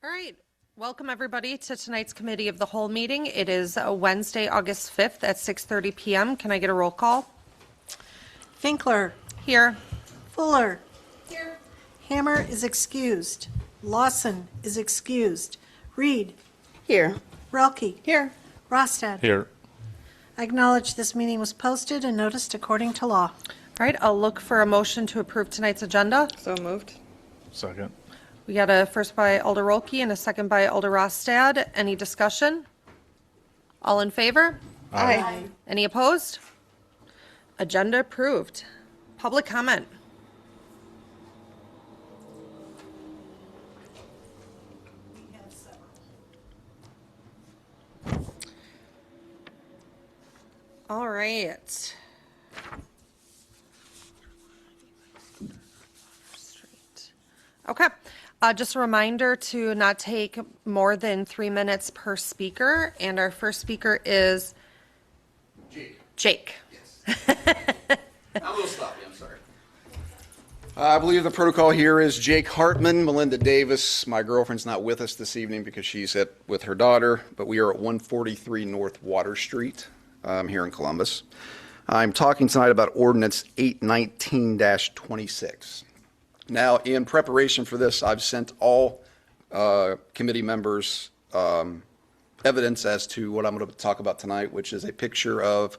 All right. Welcome, everybody, to tonight's Committee of the Whole meeting. It is Wednesday, August 5th at 6:30 p.m. Can I get a roll call? Finkler. Here. Fuller. Here. Hammer is excused. Lawson is excused. Reed. Here. Relke. Here. Rostad. Here. I acknowledge this meeting was posted and noticed according to law. All right. I'll look for a motion to approve tonight's agenda. So moved. Second. We got a first by Alder Rolke and a second by Alder Rostad. Any discussion? All in favor? Aye. Any opposed? Agenda approved. Public comment. All right. Okay. Just a reminder to not take more than 3 minutes per speaker. And our first speaker is Jake. Yes. I'm a little sloppy, I'm sorry. I believe the protocol here is Jake Hartman, Melinda Davis. My girlfriend's not with us this evening because she's with her daughter, but we are at 143 North Water Street here in Columbus. I'm talking tonight about Ordinance 819-26. Now, in preparation for this, I've sent all committee members evidence as to what I'm going to talk about tonight, which is a picture of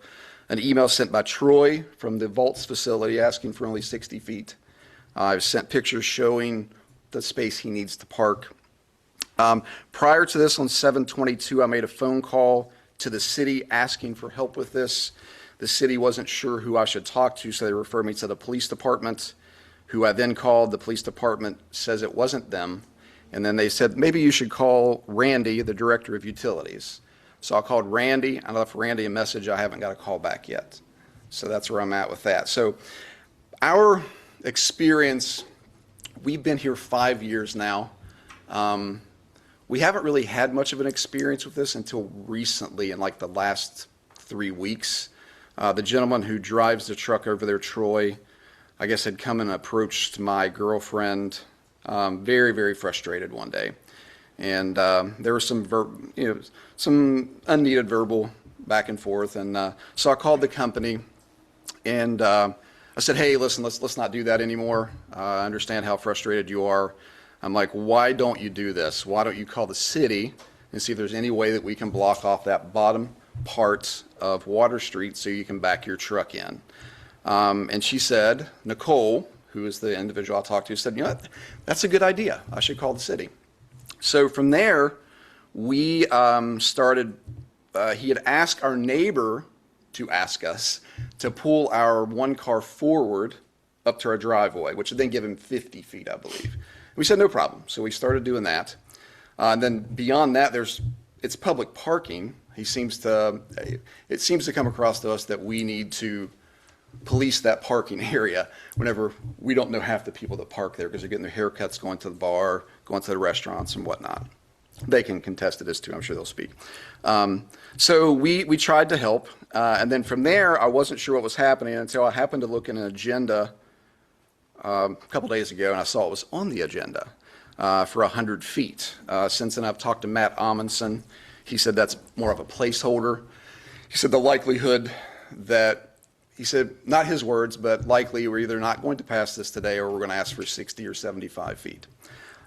an email sent by Troy from the Vaults facility asking for only 60 feet. I've sent pictures showing the space he needs to park. Prior to this, on 7/22, I made a phone call to the city asking for help with this. The city wasn't sure who I should talk to, so they referred me to the police department, who I then called. The police department says it wasn't them. And then they said, maybe you should call Randy, the director of utilities. So I called Randy. I left Randy a message. I haven't got a call back yet. So that's where I'm at with that. So our experience, we've been here 5 years now. We haven't really had much of an experience with this until recently, in like the last 3 weeks. The gentleman who drives the truck over there, Troy, I guess had come and approached my girlfriend, very, very frustrated one day. And there was some unneeded verbal back and forth. And so I called the company and I said, hey, listen, let's not do that anymore. I understand how frustrated you are. I'm like, why don't you do this? Why don't you call the city and see if there's any way that we can block off that bottom part of Water Street so you can back your truck in? And she said, Nicole, who is the individual I talked to, said, you know what, that's a good idea. I should call the city. So from there, we started, he had asked our neighbor to ask us to pull our one car forward up to our driveway, which would then give him 50 feet, I believe. We said, no problem. So we started doing that. And then beyond that, it's public parking. It seems to come across to us that we need to police that parking area whenever we don't know half the people that park there because they're getting their haircuts, going to the bar, going to the restaurants and whatnot. They can contest to this too. I'm sure they'll speak. So we tried to help. And then from there, I wasn't sure what was happening until I happened to look in an agenda a couple days ago, and I saw it was on the agenda for 100 feet. Since then, I've talked to Matt Amundsen. He said that's more of a placeholder. He said the likelihood that, he said, not his words, but likely we're either not going to pass this today or we're going to ask for 60 or 75 feet.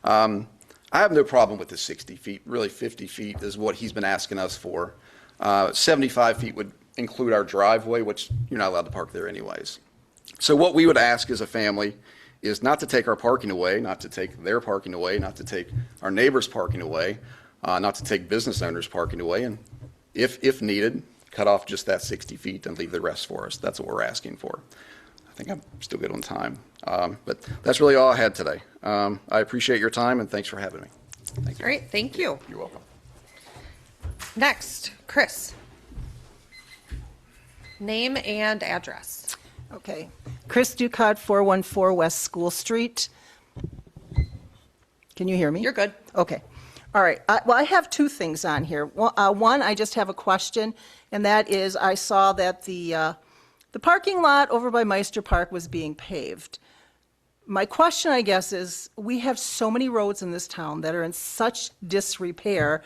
I have no problem with the 60 feet. Really, 50 feet is what he's been asking us for. 75 feet would include our driveway, which you're not allowed to park there anyways. So what we would ask as a family is not to take our parking away, not to take their parking away, not to take our neighbors' parking away, not to take business owners' parking away, and if needed, cut off just that 60 feet and leave the rest for us. That's what we're asking for. I think I'm still good on time. But that's really all I had today. I appreciate your time, and thanks for having me. Thank you. All right. Thank you. You're welcome. Next, Chris. Name and address. Okay. Chris Ducott, 414 West School Street. Can you hear me? You're good. Okay. All right. Well, I have two things on here. One, I just have a question, and that is I saw that the parking lot over by Meister Park was being paved. My question, I guess, is we have so many roads in this town that are in such disrepair.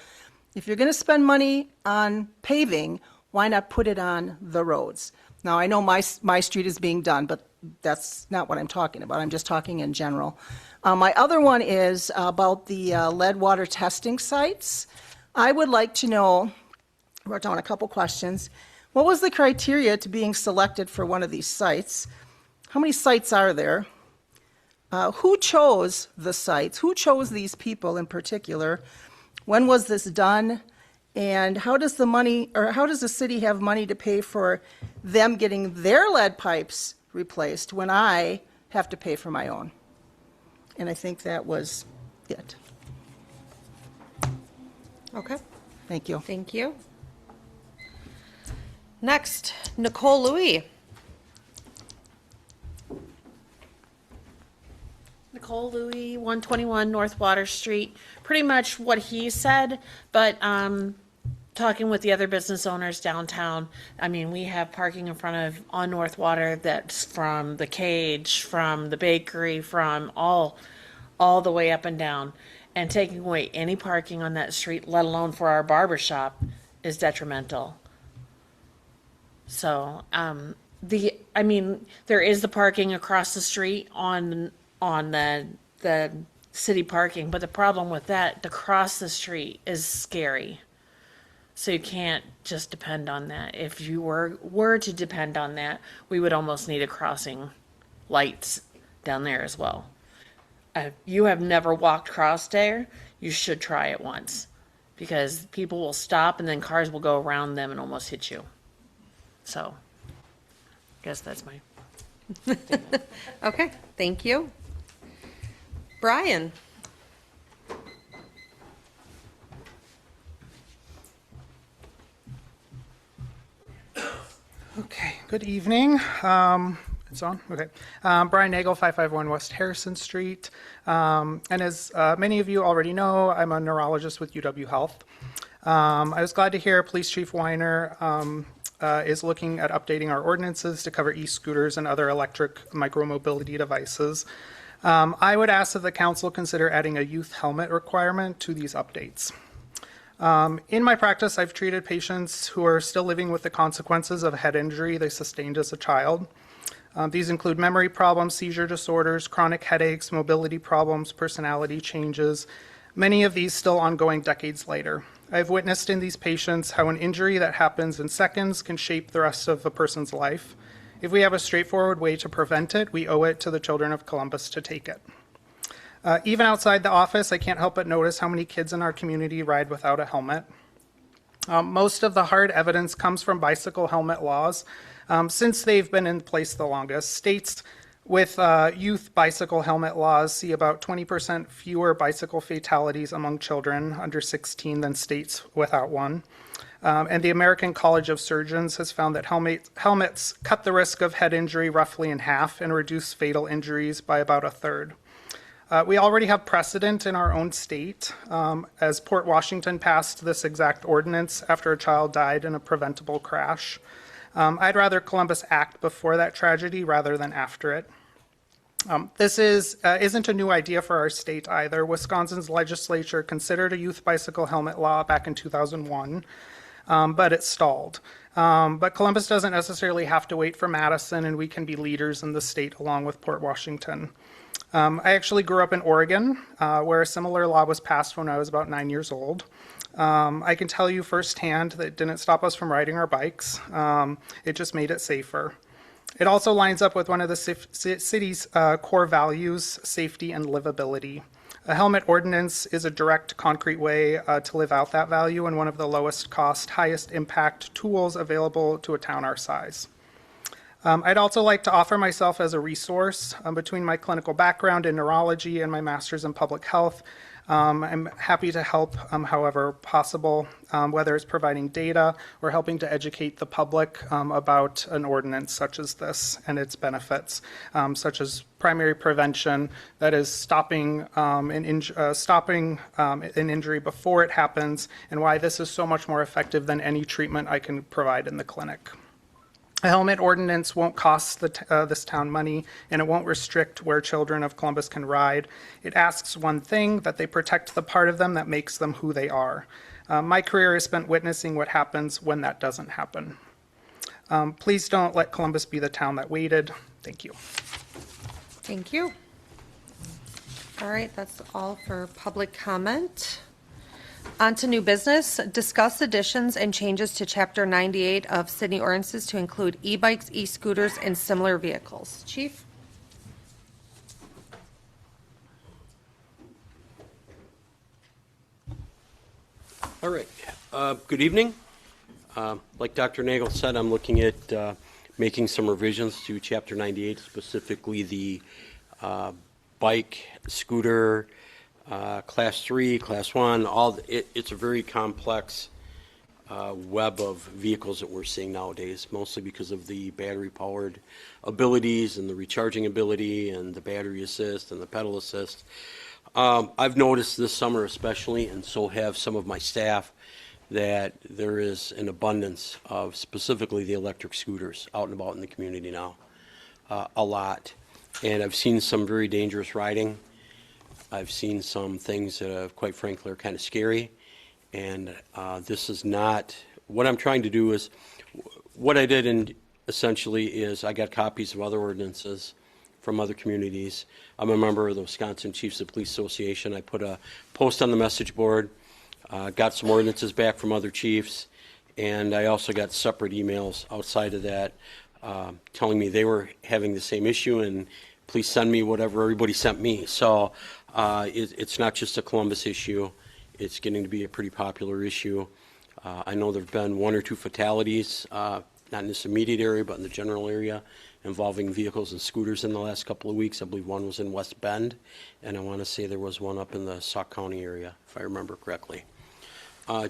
If you're going to spend money on paving, why not put it on the roads? Now, I know my street is being done, but that's not what I'm talking about. I'm just talking in general. My other one is about the lead water testing sites. I would like to know, I wrote down a couple questions. What was the criteria to being selected for one of these sites? How many sites are there? Who chose the sites? Who chose these people in particular? When was this done? And how does the city have money to pay for them getting their lead pipes replaced when I have to pay for my own? And I think that was it. Okay, Thank you. thank you. Next, Nicole Louie. Nicole Louie, 121 North Water Street. Pretty much what he said, but talking with the other business owners downtown, I mean, we have parking in front of on North Water that's from the Cage, from the bakery, from all the way up and down. And taking away any parking on that street, let alone for our barber shop, is detrimental. So, I mean, there is the parking across the street on the city parking, but the problem with that, to cross the street is scary. So you can't just depend on that. If you were to depend on that, we would almost need a crossing lights down there as well. If you have never walked across there, you should try it once, because people will stop and then cars will go around them and almost hit you. So, I guess that's my. Okay, thank you. Brian. Okay, good evening. It's on? Okay. Brian Nagel, 551 West Harrison Street. And as many of you already know, I'm a neurologist with UW Health. I was glad to hear Police Chief Weiner is looking at updating our ordinances to cover e-scooters and other electric micromobility devices. I would ask that the council consider adding a youth helmet requirement to these updates. In my practice, I've treated patients who are still living with the consequences of a head injury they sustained as a child. These include memory problems, seizure disorders, chronic headaches, mobility problems, personality changes, many of these still ongoing decades later. I've witnessed in these patients how an injury that happens in seconds can shape the rest of a person's life. If we have a straightforward way to prevent it, we owe it to the children of Columbus to take it. Even outside the office, I can't help but notice how many kids in our community ride without a helmet. Most of the hard evidence comes from bicycle helmet laws. Since they've been in place the longest, states with youth bicycle helmet laws see about 20% fewer bicycle fatalities among children under 16 than states without one. And the American College of Surgeons has found that helmets cut the risk of head injury roughly in half and reduce fatal injuries by about a third. We already have precedent in our own state, as Port Washington passed this exact ordinance after a child died in a preventable crash. I'd rather Columbus act before that tragedy rather than after it. This isn't a new idea for our state either. Wisconsin's legislature considered a youth bicycle helmet law back in 2001, but it stalled. But Columbus doesn't necessarily have to wait for Madison, and we can be leaders in the state along with Port Washington. I actually grew up in Oregon, where a similar law was passed when I was about 9 years old. I can tell you firsthand that it didn't stop us from riding our bikes. It just made it safer. It also lines up with one of the city's core values, safety and livability. A helmet ordinance is a direct, concrete way to live out that value and one of the lowest cost, highest impact tools available to a town our size. I'd also like to offer myself as a resource between my clinical background in neurology and my master's in public health. I'm happy to help however possible, whether it's providing data or helping to educate the public about an ordinance such as this and its benefits, such as primary prevention, that is stopping an injury before it happens, and why this is so much more effective than any treatment I can provide in the clinic. A helmet ordinance won't cost this town money, and it won't restrict where children of Columbus can ride. It asks one thing, that they protect the part of them that makes them who they are. My career is spent witnessing what happens when that doesn't happen. Please don't let Columbus be the town that waited. Thank you. Thank you. All right, that's all for public comment. On to new business. Discuss additions and changes to Chapter 98 of city ordinances to include e-bikes, e-scooters, and similar vehicles. Chief? All right. Good evening. Like Dr. Nagel said, I'm looking at making some revisions to Chapter 98, specifically the bike, scooter, Class 3, Class 1. It's a very complex web of vehicles that we're seeing nowadays, mostly because of the battery-powered abilities and the recharging ability and the battery assist and the pedal assist. I've noticed this summer especially, and so have some of my staff, that there is an abundance of specifically the electric scooters out and about in the community now, a lot. And I've seen some very dangerous riding. I've seen some things that, quite frankly, are kind of scary. And this is not, what I'm trying to do is, what I did essentially is I got copies of other ordinances from other communities. I'm a member of the Wisconsin Chiefs of Police Association. I put a post on the message board, got some ordinances back from other chiefs, and I also got separate emails outside of that telling me they were having the same issue, and please send me whatever everybody sent me. So it's not just a Columbus issue. It's getting to be a pretty popular issue. I know there have been 1 or 2 fatalities, not in this immediate area, but in the general area, involving vehicles and scooters in the last couple of weeks. I believe one was in West Bend, and I want to say there was one up in the Sauk County area, if I remember correctly.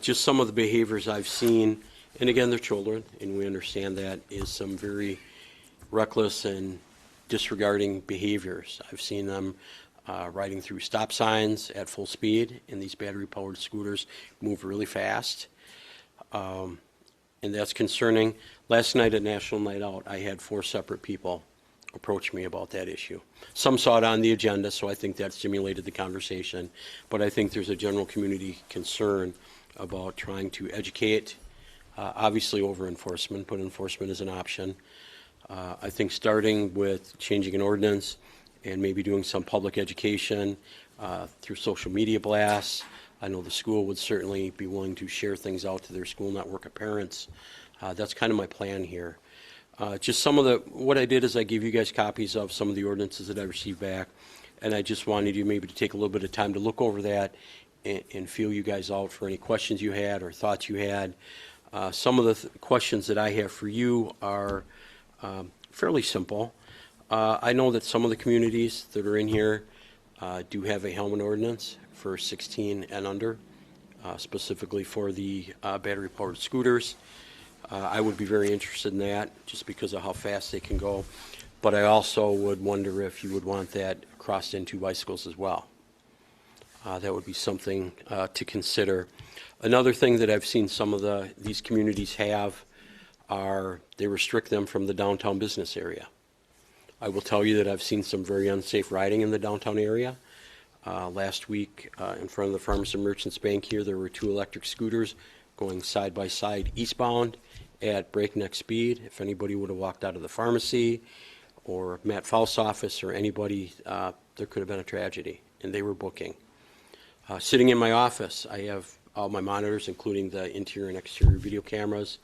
Just some of the behaviors I've seen, and again, they're children, and we understand that, is some very reckless and disregarding behaviors. I've seen them riding through stop signs at full speed, and these battery-powered scooters move really fast. And that's concerning. Last night at National Night Out, I had 4 separate people approach me about that issue. Some saw it on the agenda, so I think that stimulated the conversation. But I think there's a general community concern about trying to educate, obviously over enforcement, but enforcement is an option. I think starting with changing an ordinance and maybe doing some public education through social media blasts. I know the school would certainly be willing to share things out to their school network of parents. That's kind of my plan here. Just some of what I did is I gave you guys copies of some of the ordinances that I received back, and I just wanted you maybe to take a little bit of time to look over that and feel you guys out for any questions you had or thoughts you had. Some of the questions that I have for you are fairly simple. I know that some of the communities that are in here do have a helmet ordinance for 16 and under, specifically for the battery-powered scooters. I would be very interested in that just because of how fast they can go. But I also would wonder if you would want that crossed into bicycles as well. That would be something to consider. Another thing that I've seen some of these communities have are they restrict them from the downtown business area. I will tell you that I've seen some very unsafe riding in the downtown area. Last week, in front of the Farmers and Merchants Bank here, there were 2 electric scooters going side by side eastbound at breakneck speed. If anybody would have walked out of the pharmacy or Matt Faust's office or anybody, there could have been a tragedy, and they were booking. Sitting in my office, I have all my monitors, including the interior and exterior video cameras.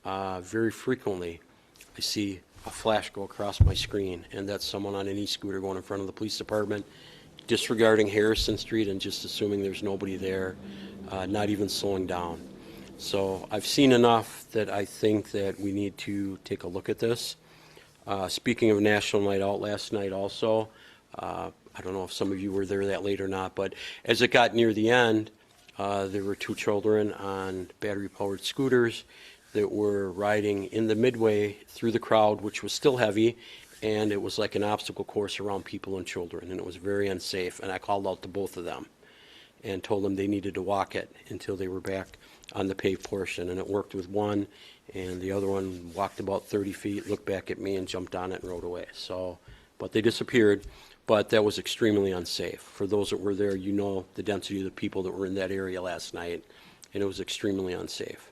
Very frequently, I see a flash go across my screen, and that's someone on an e-scooter going in front of the police department, disregarding Harrison Street and just assuming there's nobody there, not even slowing down. So I've seen enough that I think that we need to take a look at this. Speaking of National Night Out last night also, I don't know if some of you were there that late or not, but as it got near the end, there were 2 children on battery-powered scooters that were riding in the midway through the crowd, which was still heavy, and it was like an obstacle course around people and children, and it was very unsafe, and I called out to both of them. and told them they needed to walk it until they were back on the paved portion. And it worked with one, and the other one walked about 30 feet, looked back at me and jumped on it and rode away. So, but they disappeared, but that was extremely unsafe. For those that were there, you know the density of the people that were in that area last night, and it was extremely unsafe.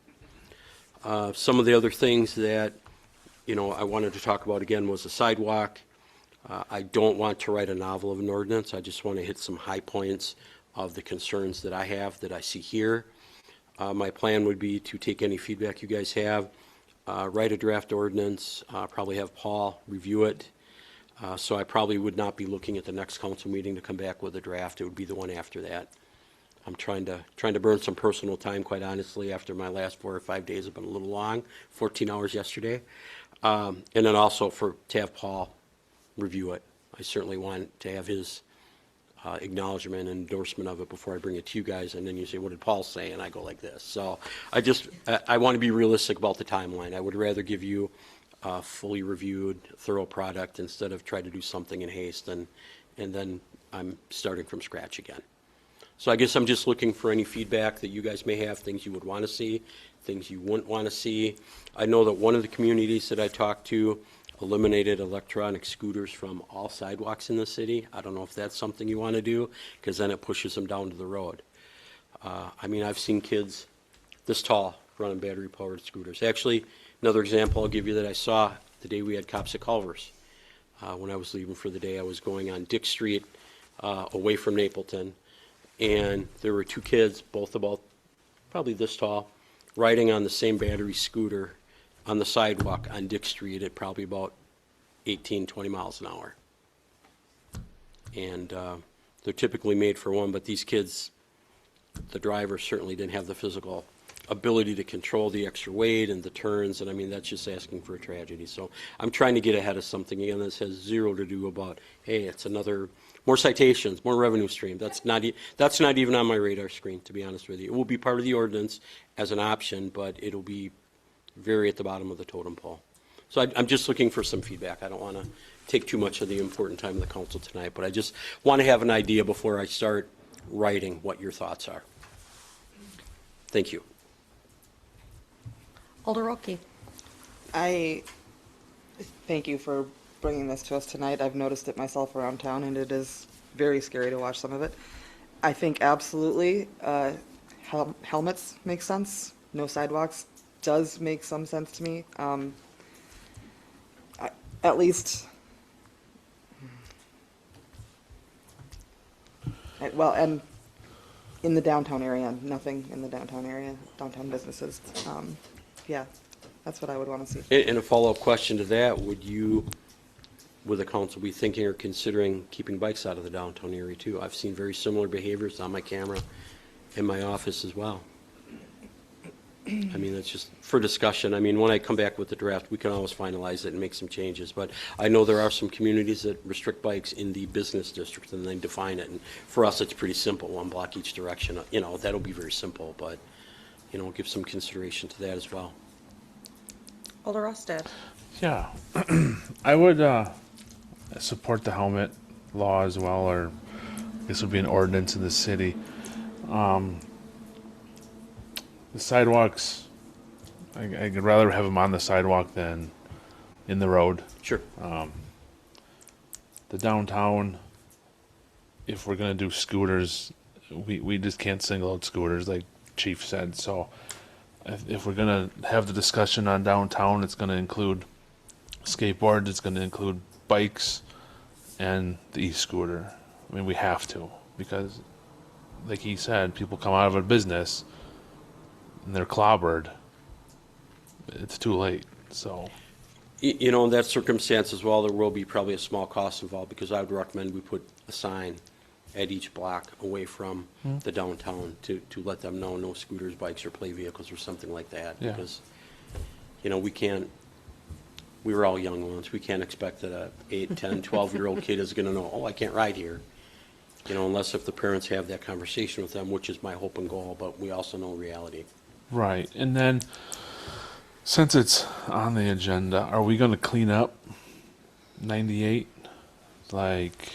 Some of the other things that, I wanted to talk about again was the sidewalk. I don't want to write a novel of an ordinance. I just want to hit some high points of the concerns that I have, that I see here. My plan would be to take any feedback you guys have, write a draft ordinance, probably have Paul review it. So I probably would not be looking at the next council meeting to come back with a draft. It would be the one after that. I'm trying to burn some personal time, quite honestly, after my last 4 or 5 days have been a little long, 14 hours yesterday. And then also to have Paul review it. I certainly want to have his acknowledgement and endorsement of it before I bring it to you guys, and then you say, what did Paul say? And I go like this. So I want to be realistic about the timeline. I would rather give you a fully reviewed, thorough product instead of try to do something in haste, and then I'm starting from scratch again. So I guess I'm just looking for any feedback that you guys may have, things you would want to see, things you wouldn't want to see. I know that one of the communities that I talked to eliminated electronic scooters from all sidewalks in the city. I don't know if that's something you want to do, because then it pushes them down to the road. I've seen kids this tall running battery-powered scooters. Actually, another example I'll give you that I saw the day we had cops at Culver's. When I was leaving for the day, I was going on Dick Street away from Napleton, and there were 2 kids, both about probably this tall, riding on the same battery scooter on the sidewalk on Dick Street at probably about 18, 20 miles an hour. And they're typically made for one, but these kids, the driver certainly didn't have the physical ability to control the extra weight and the turns, and that's just asking for a tragedy. So I'm trying to get ahead of something. Again, this has zero to do about, hey, it's more citations, more revenue stream. That's not even on my radar screen, to be honest with you. It will be part of the ordinance as an option, but it'll be very at the bottom of the totem pole. So I'm just looking for some feedback. I don't want to take too much of the important time of the council tonight, but I just want to have an idea before I start writing what your thoughts are. Thank you. Alder Roki. I thank you for bringing this to us tonight. I've noticed it myself around town, and it is very scary to watch some of it. I think absolutely helmets make sense. No sidewalks does make some sense to me. At least, and in the downtown area, nothing in the downtown area, downtown businesses. Yeah, that's what I would want to see. And a follow-up question to that, would the council be thinking or considering keeping bikes out of the downtown area too? I've seen very similar behaviors on my camera in my office as well. That's just for discussion. When I come back with the draft, we can always finalize it and make some changes. But I know there are some communities that restrict bikes in the business district and then define it. And for us, it's pretty simple, 1 block each direction. That'll be very simple, but, give some consideration to that as well. Alder Rostad. Yeah, I would support the helmet law as well, or this would be an ordinance in the city. The sidewalks, I'd rather have them on the sidewalk than in the road. Sure. The downtown, if we're going to do scooters, we just can't single out scooters like Chief said. So if we're going to have the discussion on downtown, it's going to include skateboards, it's going to include bikes, and the e-scooter. We have to, because like he said, people come out of a business and they're clobbered. It's too late. So, in that circumstance as well, there will be probably a small cost involved, because I would recommend we put a sign at each block away from the downtown to let them know no scooters, bikes, or play vehicles or something like that. Yeah. Because, we were all young once. We can't expect that a 8, 10, 12-year-old kid is going to know, oh, I can't ride here. Unless if the parents have that conversation with them, which is my hope and goal, but we also know reality. right. And then, since it's on the agenda, are we going to clean up 98? Like,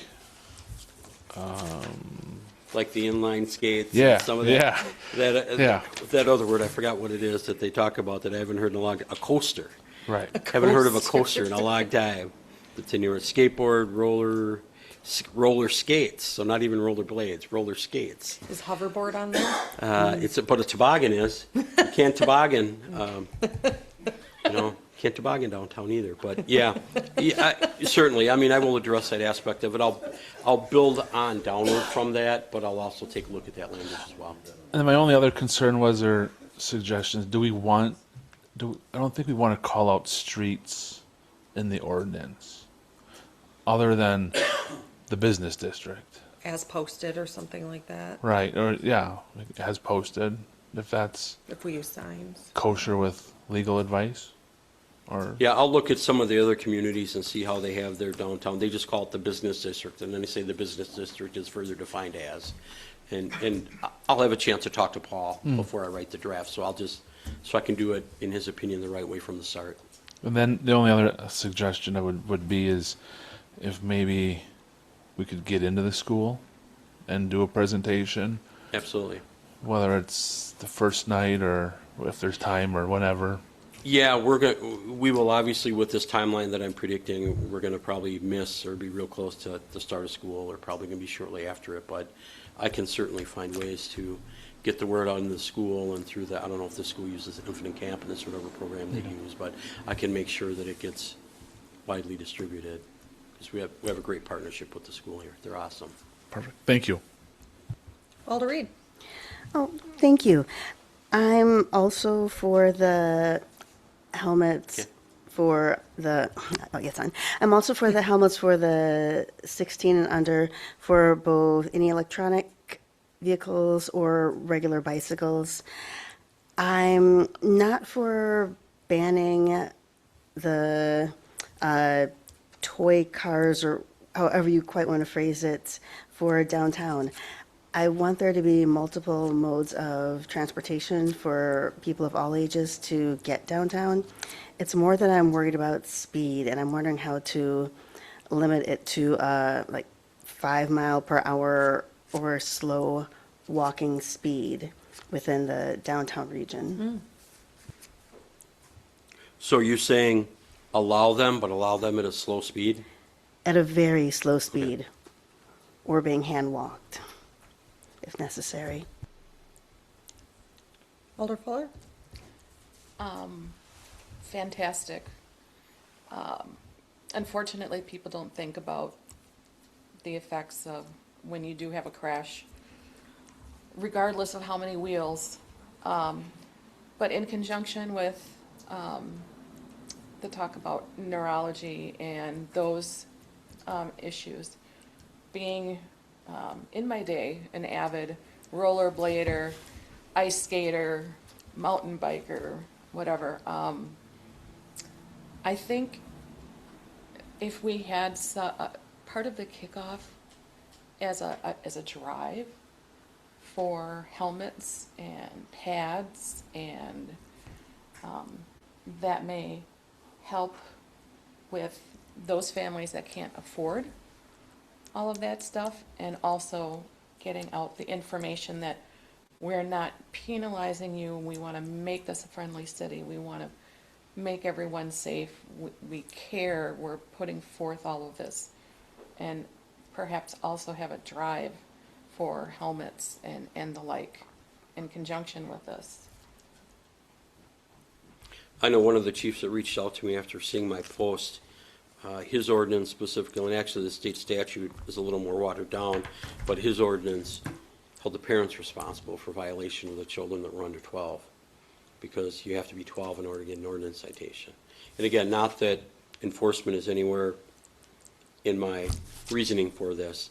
like the inline skates. and Yeah, Some of that. yeah. Yeah. That other word, I forgot what it is that they talk about that I haven't heard in a long, a coaster. Right. Haven't heard of a coaster in a long time. It's in your skateboard, roller skates. So not even roller blades, roller skates. Is hoverboard on there? But a toboggan is. You can't toboggan. Can't toboggan downtown either. But yeah, certainly. I mean, I will address that aspect of it. I'll build on downward from that, but I'll also take a look at that language as well. And then my only other concern was, or suggestions, I don't think we want to call out streets in the ordinance, other than the business district. As posted or something like that, Right, or, yeah, as posted, if that's if we use signs. kosher with legal advice, or, Yeah, I'll look at some of the other communities and see how they have their downtown. They just call it the business district, and then they say the business district is further defined as. And I'll have a chance to talk to Paul before I write the draft, so I can do it, in his opinion, the right way from the start. and then the only other suggestion I would be is if maybe we could get into the school and do a presentation, Absolutely. whether it's the first night or if there's time or whenever. Yeah, we will obviously, with this timeline that I'm predicting, we're gonna probably miss or be real close to the start of school, or probably gonna be shortly after it, but I can certainly find ways to get the word out in the school and through I don't know if the school uses Infinite Camp and this whatever program they use, but I can make sure that it gets widely distributed, because we have a great partnership with the school here. They're awesome. Perfect. Thank you. Alder Reed. Oh, thank you. I'm also for the helmets Okay. for the, oh, yes, I'm also for the helmets for the 16 and under for both any electronic vehicles or regular bicycles. I'm not for banning the toy cars, or however you quite want to phrase it, for downtown. I want there to be multiple modes of transportation for people of all ages to get downtown. It's more that I'm worried about speed, and I'm wondering how to limit it to like 5 mile per hour or slow walking speed within the downtown region. So you're saying allow them, but allow them at a slow speed? At a very slow speed, or being hand walked if necessary. Alder Fuller. Fantastic. Unfortunately, people don't think about the effects of when you do have a crash, regardless of how many wheels. But in conjunction with the talk about neurology and those issues, being in my day an avid rollerblader, ice skater, mountain biker, whatever, I think if we had part of the kickoff as a drive for helmets and pads, and that may help with those families that can't afford all of that stuff, and also getting out the information that we're not penalizing you. We want to make this a friendly city. We want to make everyone safe. We care. We're putting forth all of this, and perhaps also have a drive for helmets and the like in conjunction with this. I know one of the chiefs that reached out to me after seeing my post, his ordinance specifically, and actually the state statute is a little more watered down, but his ordinance held the parents responsible for violation of the children that were under 12, because you have to be 12 in order to get an ordinance citation. And again, not that enforcement is anywhere in my reasoning for this,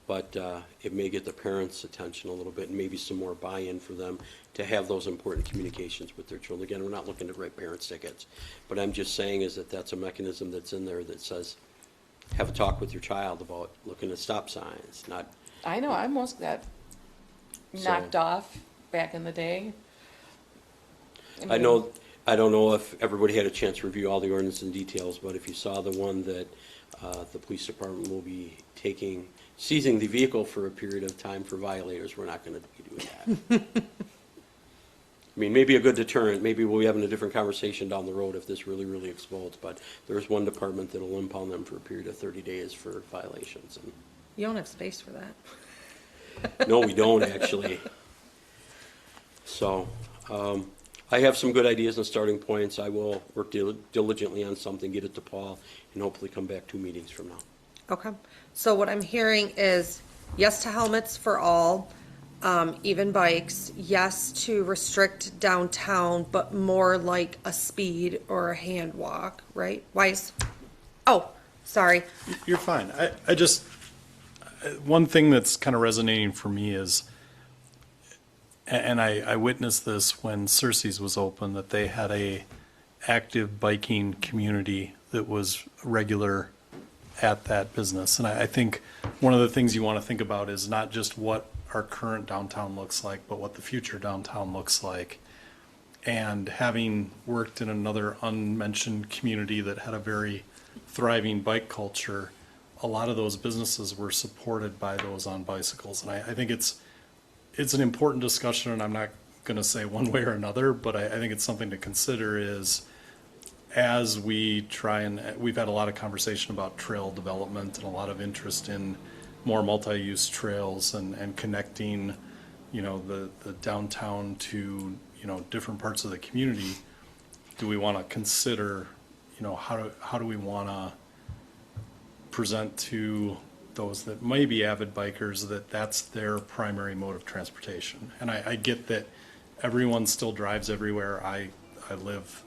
but it may get the parents' attention a little bit, and maybe some more buy-in for them to have those important communications with their children. Again, we're not looking to write parents' tickets, but I'm just saying is that that's a mechanism that's in there that says, have a talk with your child about looking at stop signs, not. I know, I almost got knocked off back in the day. I don't know if everybody had a chance to review all the ordinance and details, but if you saw the one that the police department will be taking seizing the vehicle for a period of time for violators, we're not going to be doing that. I mean, maybe a good deterrent, maybe we'll be having a different conversation down the road if this really, really explodes, but there's one department that'll impound them for a period of 30 days for violations. And You don't have space for that. no, we don't actually. So, I have some good ideas and starting points. I will work diligently on something, get it to Paul, and hopefully come back 2 meetings from now. Okay. So what I'm hearing is yes to helmets for all, even bikes, yes to restrict downtown, but more like a speed or a hand walk, right? Weiss? Oh, sorry. You're fine. I just, one thing that's kind of resonating for me is, and I witnessed this when Cersei's was open, that they had a active biking community that was regular at that business. And I think one of the things you want to think about is not just what our current downtown looks like, but what the future downtown looks like. And having worked in another unmentioned community that had a very thriving bike culture, a lot of those businesses were supported by those on bicycles. And I think it's an important discussion, and I'm not going to say one way or another, but I think it's something to consider is as we try and, we've had a lot of conversation about trail development and a lot of interest in more multi-use trails and connecting, you know, the downtown to, you know, different parts of the community. Do we want to consider, you know, how do we want to present to those that may be avid bikers that that's their primary mode of transportation? And I get that everyone still drives everywhere. I live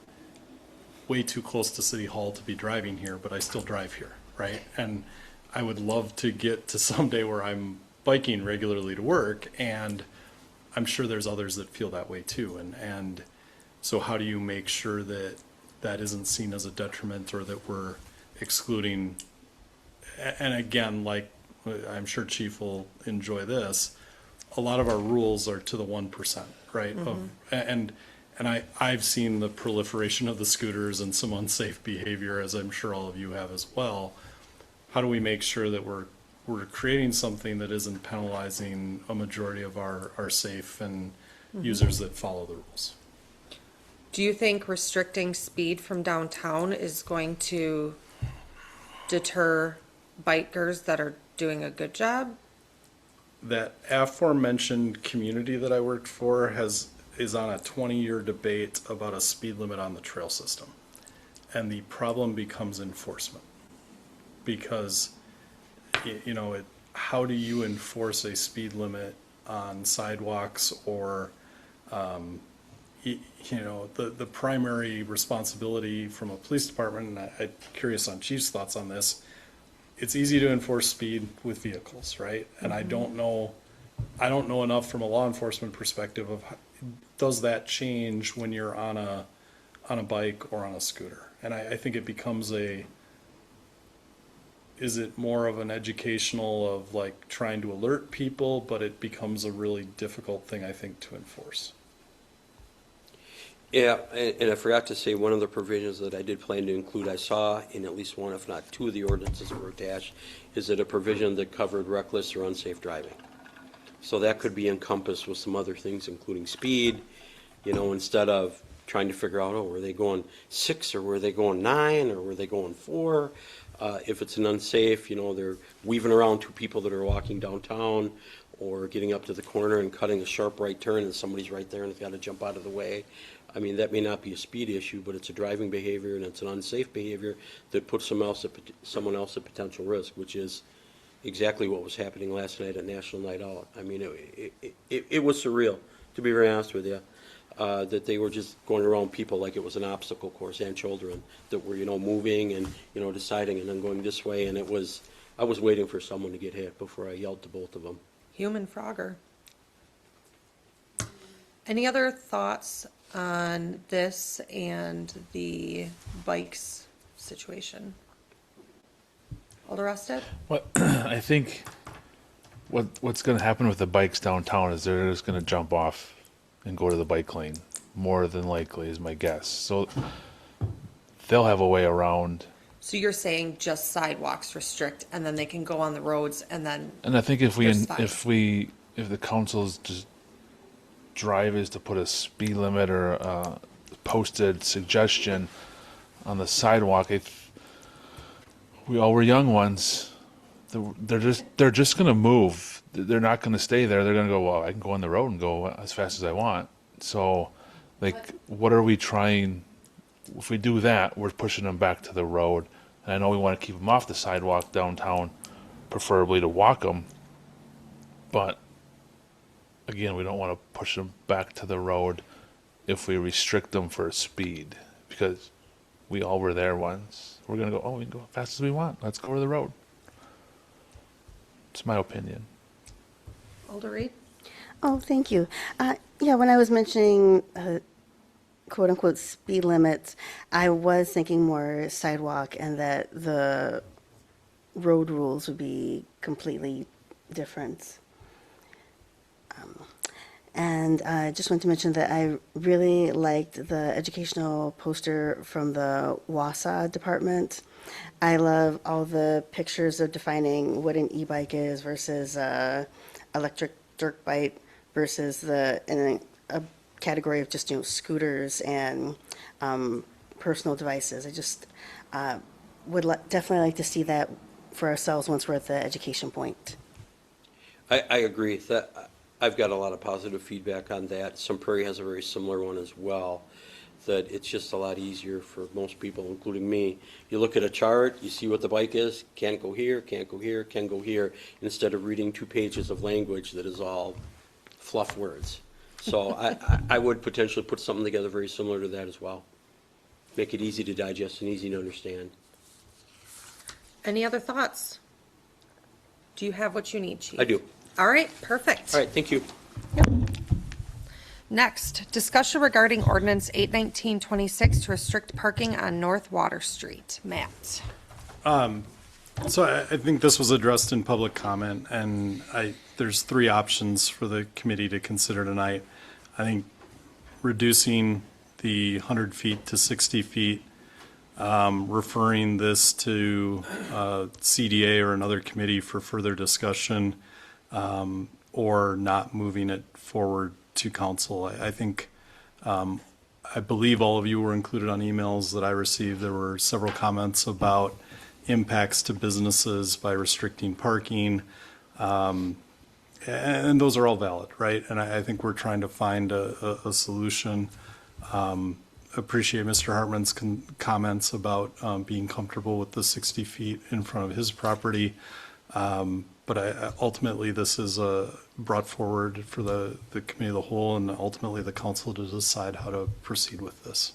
way too close to City Hall to be driving here, but I still drive here, right? And I would love to get to someday where I'm biking regularly to work, and I'm sure there's others that feel that way too. And so how do you make sure that that isn't seen as a detriment or that we're excluding? And again, like I'm sure Chief will enjoy this, a lot of our rules are to the 1%, right? And I've seen the proliferation of the scooters and some unsafe behavior, as I'm sure all of you have as well. How do we make sure that we're creating something that isn't penalizing a majority of our safe and users that follow the rules? Do you think restricting speed from downtown is going to deter bikers that are doing a good job? That aforementioned community that I worked for is on a 20-year debate about a speed limit on the trail system. And the problem becomes enforcement. Because, you know, how do you enforce a speed limit on sidewalks or, you know, the primary responsibility from a police department, and I'm curious on Chief's thoughts on this, it's easy to enforce speed with vehicles, right? And I don't know enough from a law enforcement perspective of does that change when you're on a bike or on a scooter? And I think it becomes is it more of an educational of like trying to alert people, but it becomes a really difficult thing, I think, to enforce. Yeah, and I forgot to say one of the provisions that I did plan to include, I saw in at least one, if not two of the ordinances that were attached, is that a provision that covered reckless or unsafe driving. So that could be encompassed with some other things, including speed, you know, instead of trying to figure out, oh, were they going 6 or were they going 9 or were they going 4? If it's an unsafe, you know, they're weaving around two people that are walking downtown or getting up to the corner and cutting a sharp right turn and somebody's right there and it's got to jump out of the way. I mean, that may not be a speed issue, but it's a driving behavior and it's an unsafe behavior that puts someone else at potential risk, which is exactly what was happening last night at National Night Out. I mean, it was surreal, to be very honest with you, that they were just going around people like it was an obstacle course and children that were, you know, moving and, you know, deciding and then going this way. And I was waiting for someone to get hit before I yelled to both of them. Human Frogger. Any other thoughts on this and the bikes situation? Alder Rusted? What I think what's going to happen with the bikes downtown is they're just going to jump off and go to the bike lane, more than likely is my guess. So they'll have a way around So you're saying just sidewalks restrict, and then they can go on the roads, and then, And I think if There's fines. if the council's just drive is to put a speed limit or a posted suggestion on the sidewalk, if we all were young ones, they're just gonna move. They're not gonna stay there. They're gonna go, well, I can go on the road and go as fast as I want. So, like, what are we trying? If we do that, we're pushing them back to the road. And I know we want to keep them off the sidewalk downtown, preferably to walk them. But again, we don't want to push them back to the road if we restrict them for speed, because we all were there once. We're going to go, oh, we can go as fast as we want. Let's go to the road. It's my opinion. Alder Reed? Oh, thank you. Yeah, when I was mentioning quote unquote speed limits, I was thinking more sidewalk and that the road rules would be completely different. And I just want to mention that I really liked the educational poster from the WASA department. I love all the pictures of defining what an e-bike is versus electric dirt bike versus in a category of just, scooters and personal devices. I just would definitely like to see that for ourselves once we're at the education point. I agree that I've got a lot of positive feedback on that. Sun Prairie has a very similar one as well, that it's just a lot easier for most people, including me. You look at a chart, you see what the bike is, can't go here, can't go here, can go here, instead of reading 2 pages of language that is all fluff words. So I would potentially put something together very similar to that as well. Make it easy to digest and easy to understand. Any other thoughts? Do you have what you need, Chief? I do. All right, perfect. All right, thank you. Next, discussion regarding ordinance 81926 to restrict parking on North Water Street. Matt? So I think this was addressed in public comment, and there's 3 options for the committee to consider tonight. I think reducing the 100 feet to 60 feet, referring this to CDA or another committee for further discussion, or not moving it forward to council. I think, I believe all of you were included on emails that I received. There were several comments about impacts to businesses by restricting parking. And those are all valid, right? And I think we're trying to find a solution. Appreciate Mr. Hartman's comments about being comfortable with the 60 feet in front of his property. But ultimately, this is brought forward for the committee of the whole and ultimately the council to decide how to proceed with this.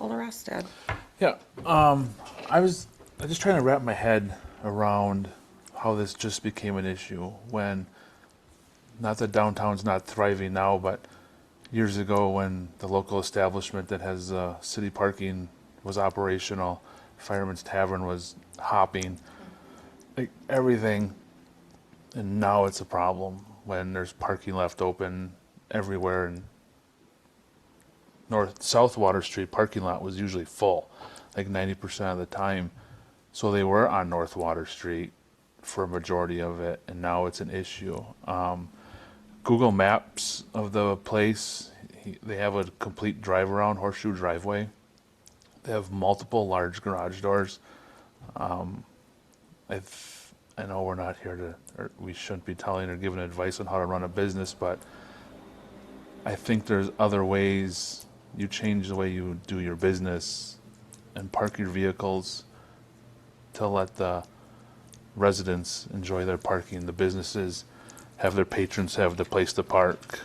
Alder Rostad? Yeah, I was just trying to wrap my head around how this just became an issue when, not that downtown's not thriving now, but years ago when the local establishment that has city parking was operational, Fireman's Tavern was hopping, like everything, and now it's a problem when there's parking left open everywhere, and South Water Street parking lot was usually full, like 90% of the time. So they were on North Water Street for a majority of it, and now it's an issue. Google Maps of the place, they have a complete drive around horseshoe driveway. They have multiple large garage doors. I know we're not here to, or we shouldn't be telling or giving advice on how to run a business, but I think there's other ways you change the way you do your business and park your vehicles to let the residents enjoy their parking. The businesses have their patrons have the place to park.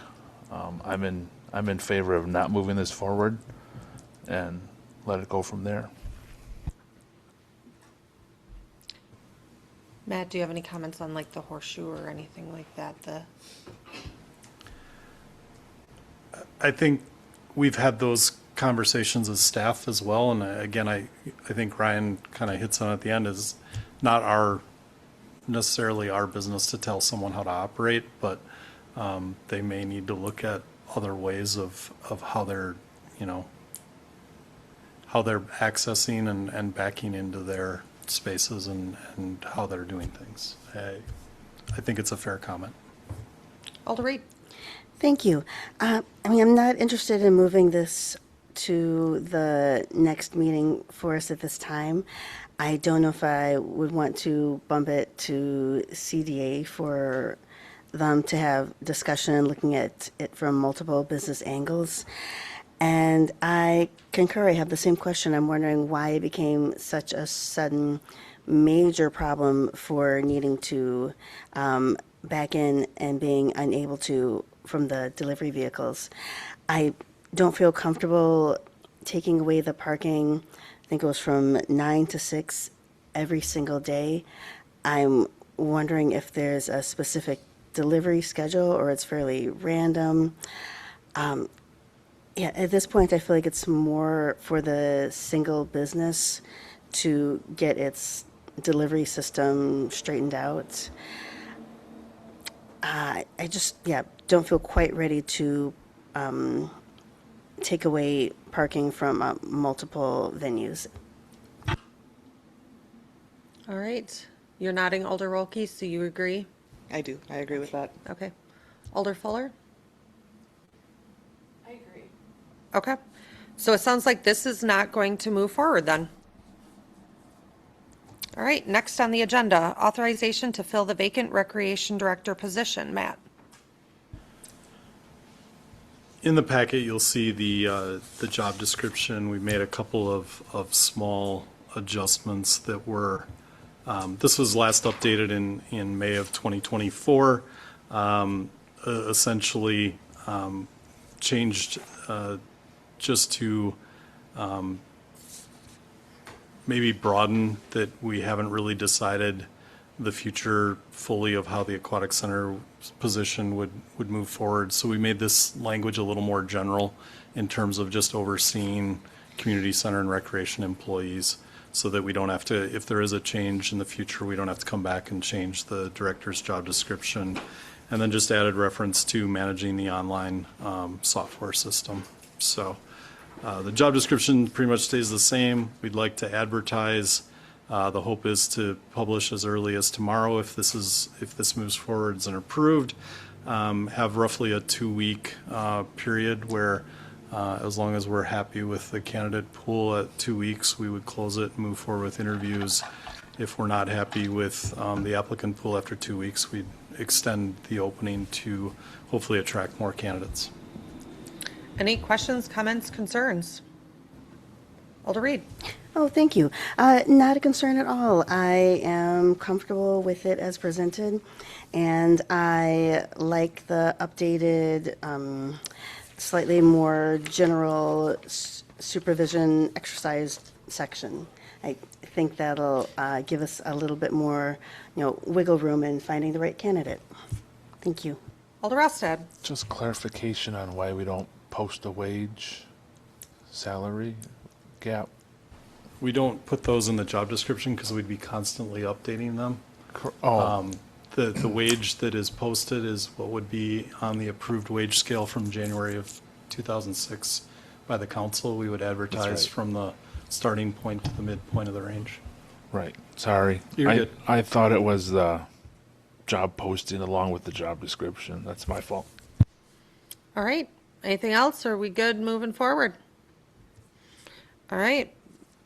I'm in favor of not moving this forward and let it go from there. Matt, do you have any comments on like the horseshoe or anything like that? I think we've had those conversations as staff as well, and again, I think Ryan kind of hits on it at the end, is not necessarily our business to tell someone how to operate, but they may need to look at other ways of how they're, how they're accessing and backing into their spaces and how they're doing things. I think it's a fair comment. Alder Reed. Thank you. I'm not interested in moving this to the next meeting for us at this time. I don't know if I would want to bump it to CDA for them to have discussion looking at it from multiple business angles. And I concur, I have the same question. I'm wondering why it became such a sudden major problem for needing to back in and being unable to from the delivery vehicles. I don't feel comfortable taking away the parking. I think it was from 9 to 6 every single day. I'm wondering if there's a specific delivery schedule or it's fairly random. Yeah, at this point, I feel like it's more for the single business to get its delivery system straightened out. I just, don't feel quite ready to take away parking from multiple venues. All right. You're nodding, Alder Rolke, so you agree? I do. I agree with that. Okay. Alder Fuller? I agree. Okay. So it sounds like this is not going to move forward then. All right, next on the agenda, authorization to fill the vacant recreation director position. Matt? In the packet, you'll see the job description. We made a couple of small adjustments that were, this was last updated in May of 2024. Essentially changed just to maybe broaden that we haven't really decided the future fully of how the aquatic center position would move forward. So we made this language a little more general in terms of just overseeing community center and recreation employees so that we don't have to, if there is a change in the future, we don't have to come back and change the director's job description. And then just added reference to managing the online software system. So the job description pretty much stays the same. We'd like to advertise. The hope is to publish as early as tomorrow if this moves forward and approved. Have roughly a 2-week period where as long as we're happy with the candidate pool at 2 weeks, we would close it and move forward with interviews. If we're not happy with the applicant pool after 2 weeks, we'd extend the opening to hopefully attract more candidates. Any questions, comments, concerns? Alder Reed? Oh, thank you. Not a concern at all. I am comfortable with it as presented, and I like the updated, slightly more general supervision exercise section. I think that'll give us a little bit more, wiggle room in finding the right candidate. Thank you. Alder Rostad? Just clarification on why we don't post a wage salary gap. We don't put those in the job description because we'd be constantly updating them. The wage that is posted is what would be on the approved wage scale from January of 2006 by the council. We would advertise from the starting point to the midpoint of the range. Right. Sorry. You're good. I thought it was the job posting along with the job description. That's my fault. All right. Anything else? Are we good moving forward? All right.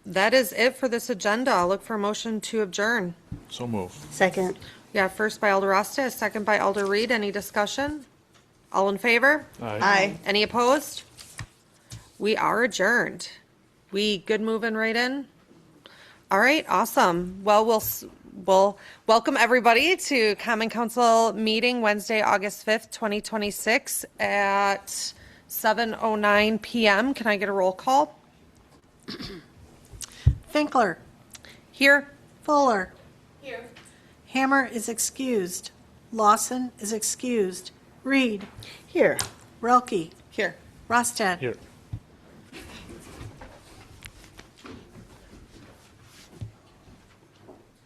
That is it for this agenda. I'll look for a motion to adjourn. So move. Second. Yeah, first by Alder Rostad, second by Alder Reed. Any discussion? All in favor? Aye. Any opposed? We are adjourned. We good moving right in? All right, awesome. Well, we'll welcome everybody to Common Council meeting Wednesday, August 5th, 2026 at 7:09 p.m. Can I get a roll call? Finkler. Here. Fuller. Here. Hammer is excused. Lawson is excused. Reed. Here. Relke. Here. Rostad. Here.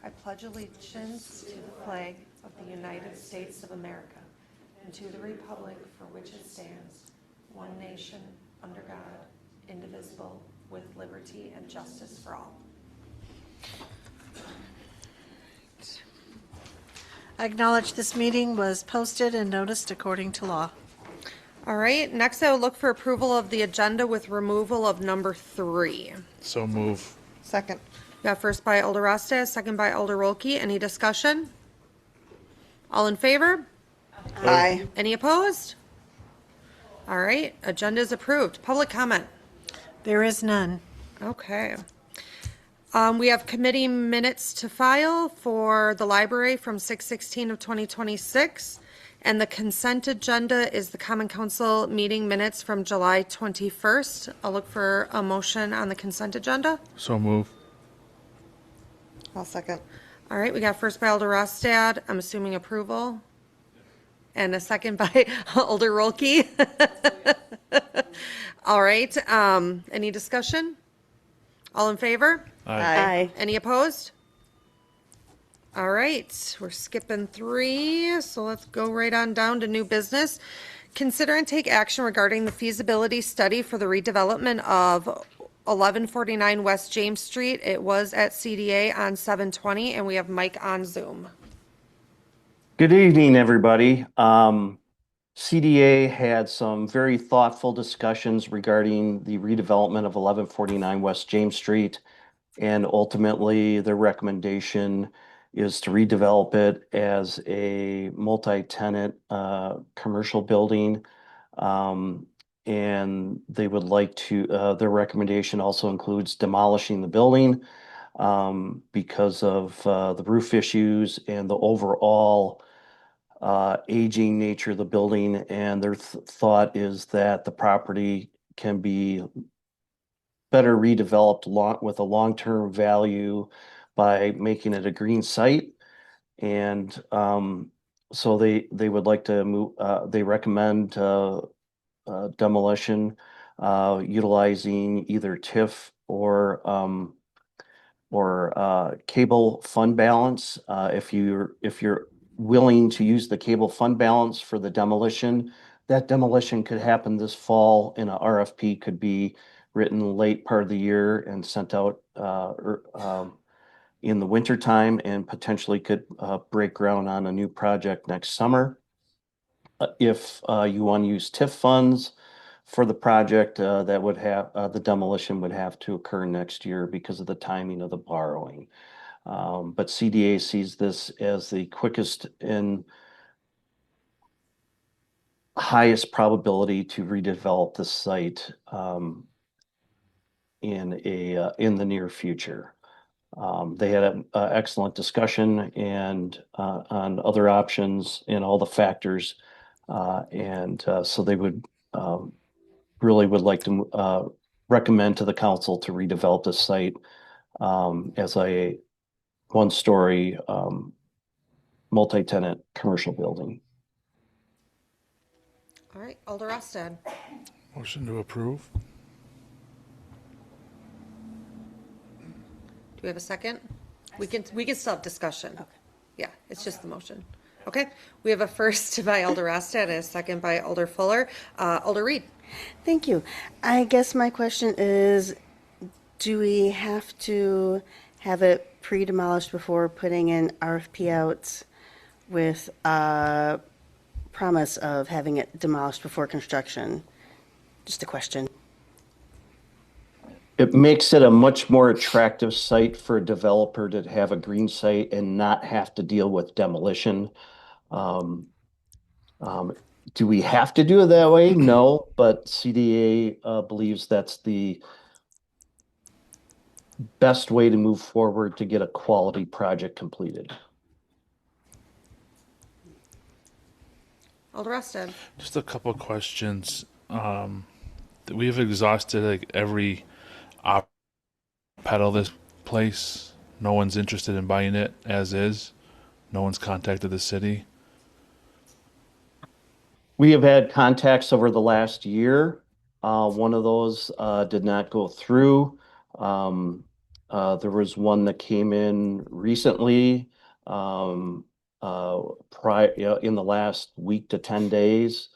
I pledge allegiance to the flag of the United States of America and to the republic for which it stands, one nation, under God, indivisible, with liberty and justice for all. I acknowledge this meeting was posted and noticed according to law. All right, next I will look for approval of the agenda with removal of number 3. So move. Second. Got first by Alder Rostas, second by Alder Rolke. Any discussion? All in favor? Aye. Any opposed? All right, agenda is approved. Public comment. There is none. Okay. We have committee minutes to file for the library from 6/16 of 2026. And the consent agenda is the Common Council meeting minutes from July 21st. I'll look for a motion on the consent agenda. So move. I'll second. All right, we got first by Alder Rostad, I'm assuming approval. And a second by Alder Rolke. All right, any discussion? All in favor? Aye. Any opposed? All right, we're skipping 3, so let's go right on down to new business. Consider and take action regarding the feasibility study for the redevelopment of 1149 West James Street. It was at CDA on 7/20, and we have Mike on Zoom. Good evening, everybody. CDA had some very thoughtful discussions regarding the redevelopment of 1149 West James Street. And ultimately, their recommendation is to redevelop it as a multi-tenant commercial building. And they would like to, their recommendation also includes demolishing the building because of the roof issues and the overall aging nature of the building. And their thought is that the property can be better redeveloped with a long-term value by making it a green site. And so they would like to move, they recommend demolition utilizing either TIF or cable fund balance. If you're willing to use the cable fund balance for the demolition, that demolition could happen this fall, and a RFP could be written late part of the year and sent out in the wintertime, and potentially could break ground on a new project next summer. If you want to use TIF funds for the project, that would have the demolition would have to occur next year because of the timing of the borrowing. But CDA sees this as the quickest and highest probability to redevelop the site in the near future. They had an excellent discussion and on other options and all the factors, and so they would really would like to recommend to the council to redevelop the site as a one-story multi-tenant commercial building. All right, Alder Rostad. Motion to approve. Do we have a second? We can still have discussion. Okay. Yeah, it's just the motion. Okay, we have a first by Alder Rostad and a second by Alder Fuller. Alder Reed. Thank you. I guess my question is, do we have to have it pre-demolished before putting an RFP out with a promise of having it demolished before construction? Just a question. It makes it a much more attractive site for a developer to have a green site and not have to deal with demolition. Do we have to do it that way? No, but CDA believes that's the best way to move forward to get a quality project completed. Alder Rostad. Just a couple of questions. We've exhausted like every peddle this place. No one's interested in buying it as is. No one's contacted the city. We have had contacts over the last year. One of those did not go through. There was one that came in recently, in the last week to 10 days.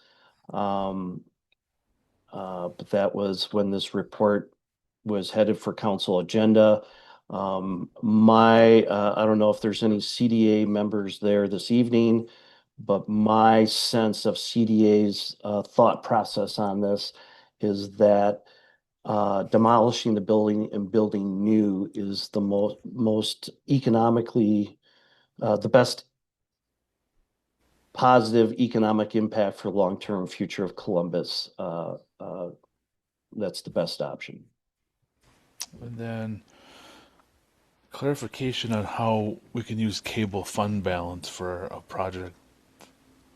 But that was when this report was headed for council agenda. I don't know if there's any CDA members there this evening, but my sense of CDA's thought process on this is that demolishing the building and building new is the most economically, the best positive economic impact for long-term future of Columbus. That's the best option. And then clarification on how we can use cable fund balance for a project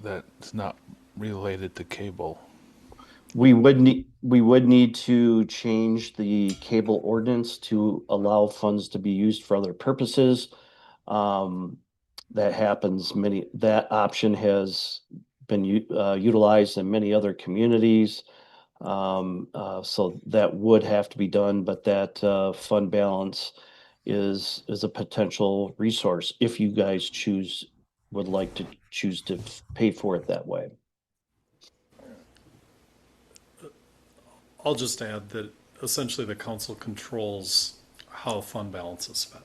that's not related to cable. We would need to change the cable ordinance to allow funds to be used for other purposes. That option has been utilized in many other communities. So that would have to be done, but that fund balance is a potential resource if you guys would like to choose to pay for it that way. I'll just add that essentially the council controls how fund balance is spent.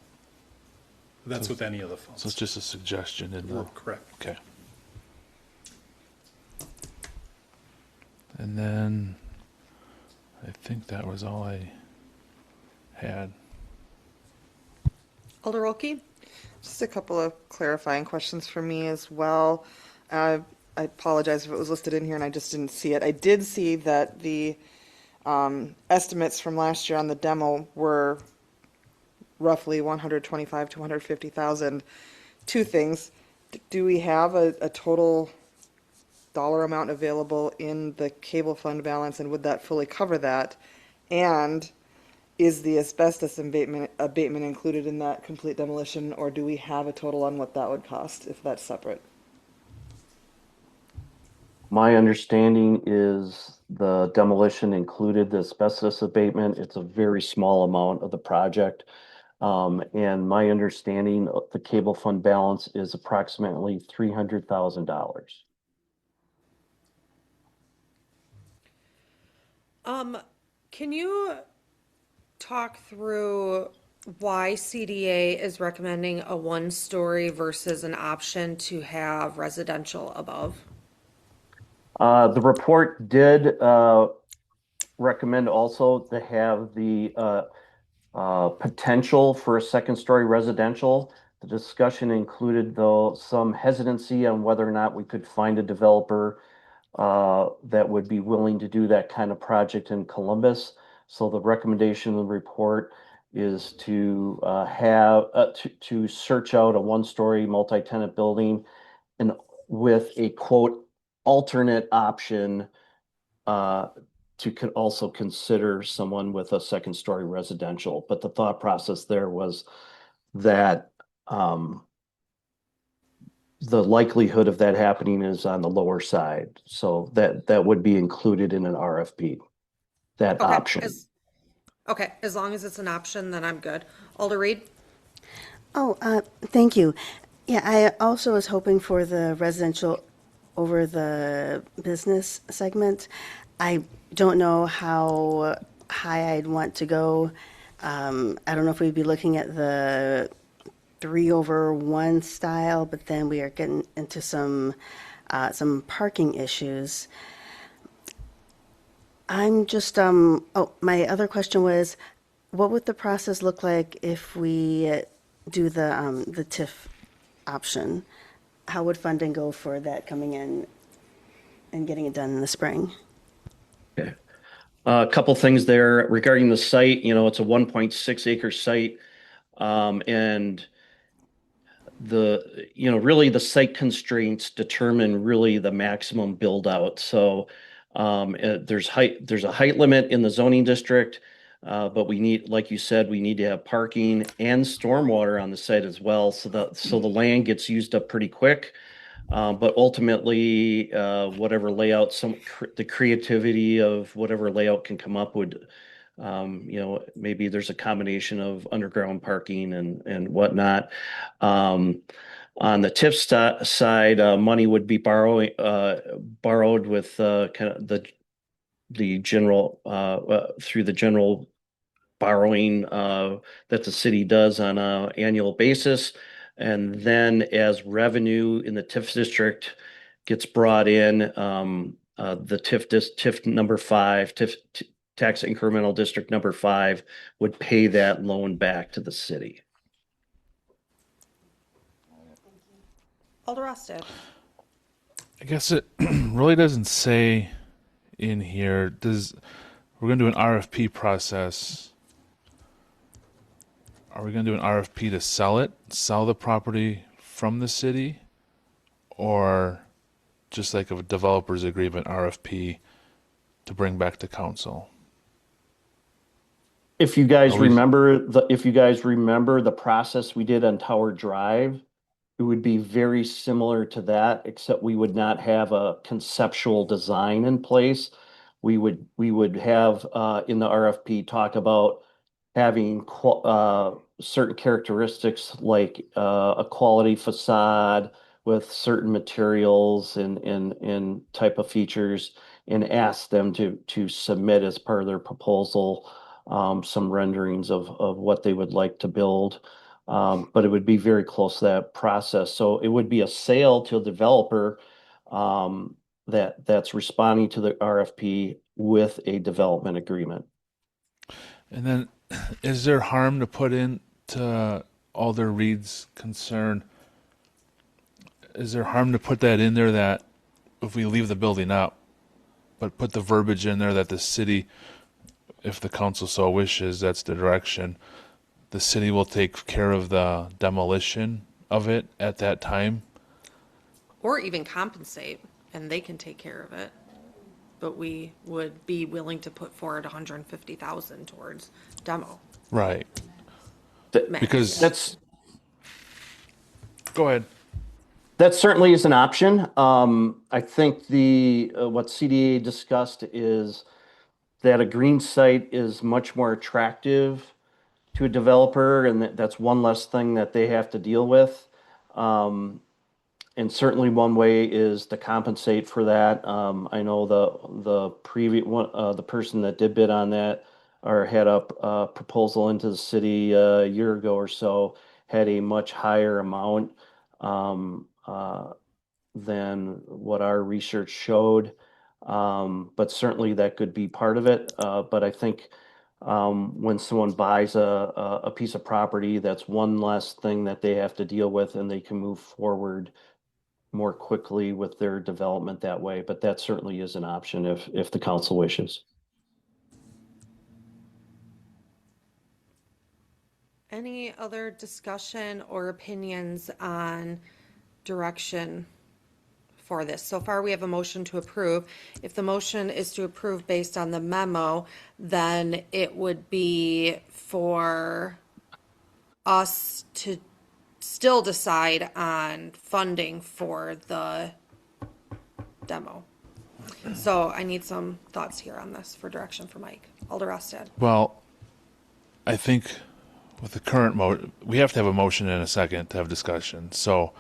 That's with any of the funds. So it's just a suggestion in the. Correct. Okay. And then I think that was all I had. Alder Wilkie? Just a couple of clarifying questions for me as well. I apologize if it was listed in here and I just didn't see it. I did see that the estimates from last year on the demo were roughly 125 to 150,000. Two things. Do we have a total dollar amount available in the cable fund balance, and would that fully cover that? And is the asbestos abatement included in that complete demolition, or do we have a total on what that would cost if that's separate? My understanding is the demolition included the asbestos abatement. It's a very small amount of the project. And my understanding of the cable fund balance is approximately $300,000. Can you talk through why CDA is recommending a one-story versus an option to have residential above? The report did recommend also to have the potential for a second-story residential. The discussion included, though, some hesitancy on whether or not we could find a developer that would be willing to do that kind of project in Columbus. So the recommendation in the report is to to search out a one-story multi-tenant building and with a quote alternate option to also consider someone with a second story residential. But the thought process there was that the likelihood of that happening is on the lower side. So that would be included in an RFP, that Okay, option. as long as it's an option, then I'm good. Alder Reed? Oh, thank you. Yeah, I also was hoping for the residential over the business segment. I don't know how high I'd want to go. I don't know if we'd be looking at the 3/1 style, but then we are getting into some parking issues. I'm just, my other question was, what would the process look like if we do the TIF option? How would funding go for that coming in and getting it done in the spring? Okay. A couple things there regarding the site. It's a 1.6 acre site. And really the site constraints determine really the maximum build out. So there's a height limit in the zoning district, but like you said, we need to have parking and stormwater on the site as well. So the land gets used up pretty quick. But ultimately, whatever layout, the creativity of whatever layout can come up would, maybe there's a combination of underground parking and whatnot. On the TIF side, money would be borrowed with kind of the general through the general borrowing that the city does on an annual basis. And then as revenue in the TIF district gets brought in, the TIF number 5, tax incremental district number 5 would pay that loan back to the city. Alder Rossted. I guess it really doesn't say in here. We're going to do an RFP process. Are we going to do an RFP to sell the property from the city, or just like a developer's agreement RFP to bring back to council? If you guys Are we- remember the process we did on Tower Drive, it would be very similar to that, except we would not have a conceptual design in place. We would have in the RFP talk about having certain characteristics like a quality facade with certain materials and type of features, and ask them to submit as part of their proposal some renderings of what they would like to build. But it would be very close to that process. So it would be a sale to a developer that's responding to the RFP with a development agreement. And then, is there harm to put into Alder Reed's concern? Is there harm to put that in there that if we leave the building up, but put the verbiage in there that the city, if the council so wishes, that's the direction, the city will take care of the demolition of it at that time? Or even compensate, and they can take care of it. But we would be willing to put forward 150,000 towards demo. Right. Max. Because That's go ahead. That certainly is an option. I think what CDA discussed is that a green site is much more attractive to a developer, and that's one less thing that they have to deal with. And certainly one way is to compensate for that. I know the previous one, the person that did bid on that or had a proposal into the city a year ago or so had a much higher amount than what our research showed. But certainly that could be part of it. But I think when someone buys a piece of property, that's one less thing that they have to deal with, and they can move forward more quickly with their development that way. But that certainly is an option if the council wishes. Any other discussion or opinions on direction for this? So far, we have a motion to approve. If the motion is to approve based on the memo, then it would be for us to still decide on funding for the demo. So I need some thoughts here on this for direction for Mike. Alder Rostad. Well, I think with the current we have to have a motion and a second to have discussion. So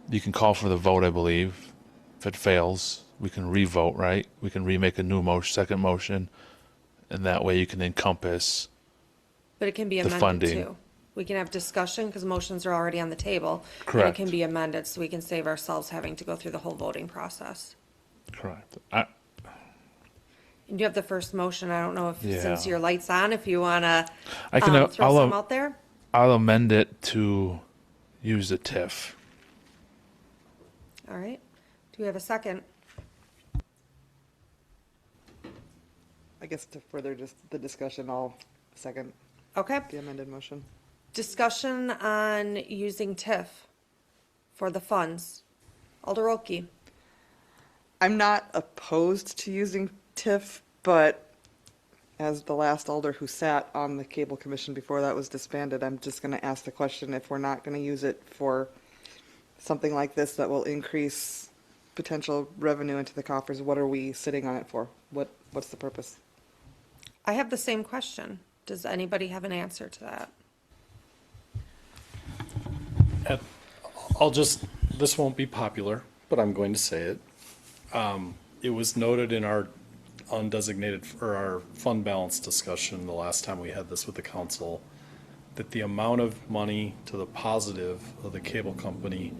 you can call for the vote, I believe. If it fails, we can re-vote, right? We can remake a new second motion, and that way you can encompass But it can be the amended funding. too. We can have discussion because motions are already on the table. And Correct. it can be amended so we can save ourselves having to go through the whole voting process. Correct. And you have the first motion. I don't know if, Yeah. since your light's on, if you want to I can. throw some out there. I'll amend it to use the TIF. All right. Do we have a second? I guess to further just the discussion, I'll second Okay. the amended motion. Discussion on using TIF for the funds. Alder Rolke. I'm not opposed to using TIF, but as the last alder who sat on the cable commission before that was disbanded, I'm just going to ask the question, if we're not going to use it for something like this that will increase potential revenue into the coffers, what are we sitting on it for? What's the purpose? I have the same question. Does anybody have an answer to that? This won't be popular, but I'm going to say it. It was noted in our undesignated, or our fund balance discussion the last time we had this with the council, that the amount of money to the positive of the cable company,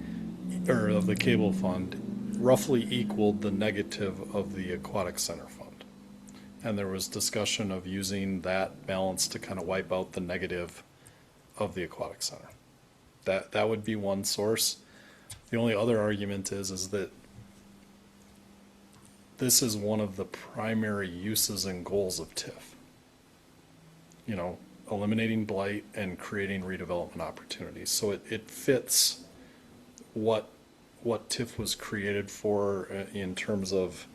or of the cable fund, roughly equaled the negative of the aquatic center fund. And there was discussion of using that balance to kind of wipe out the negative of the aquatic center. That would be one source. The only other argument is that this is one of the primary uses and goals of TIF. You know, eliminating blight and creating redevelopment opportunities. So it fits what TIF was created for in terms of,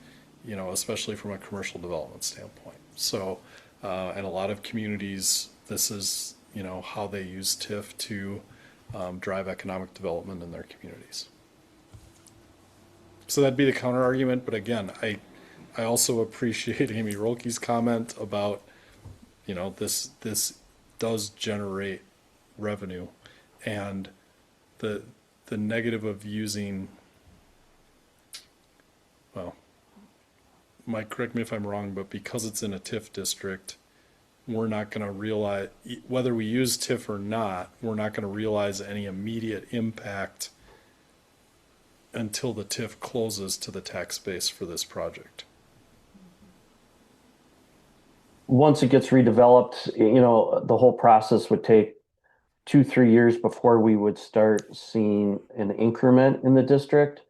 you know, especially from a commercial development standpoint. So, and a lot of communities, this is, you know, how they use TIF to drive economic development in their communities. So that'd be the counter argument, but again, I also appreciate Amy Rolke's comment about, you know, this does generate revenue, and the negative of using, well, Mike, correct me if I'm wrong, but because it's in a TIF district, we're not going to realize, whether we use TIF or not, we're not going to realize any immediate impact until the TIF closes to the tax base for this project. Once it gets redeveloped, you know, the whole process would take 2-3 years before we would start seeing an increment in the district.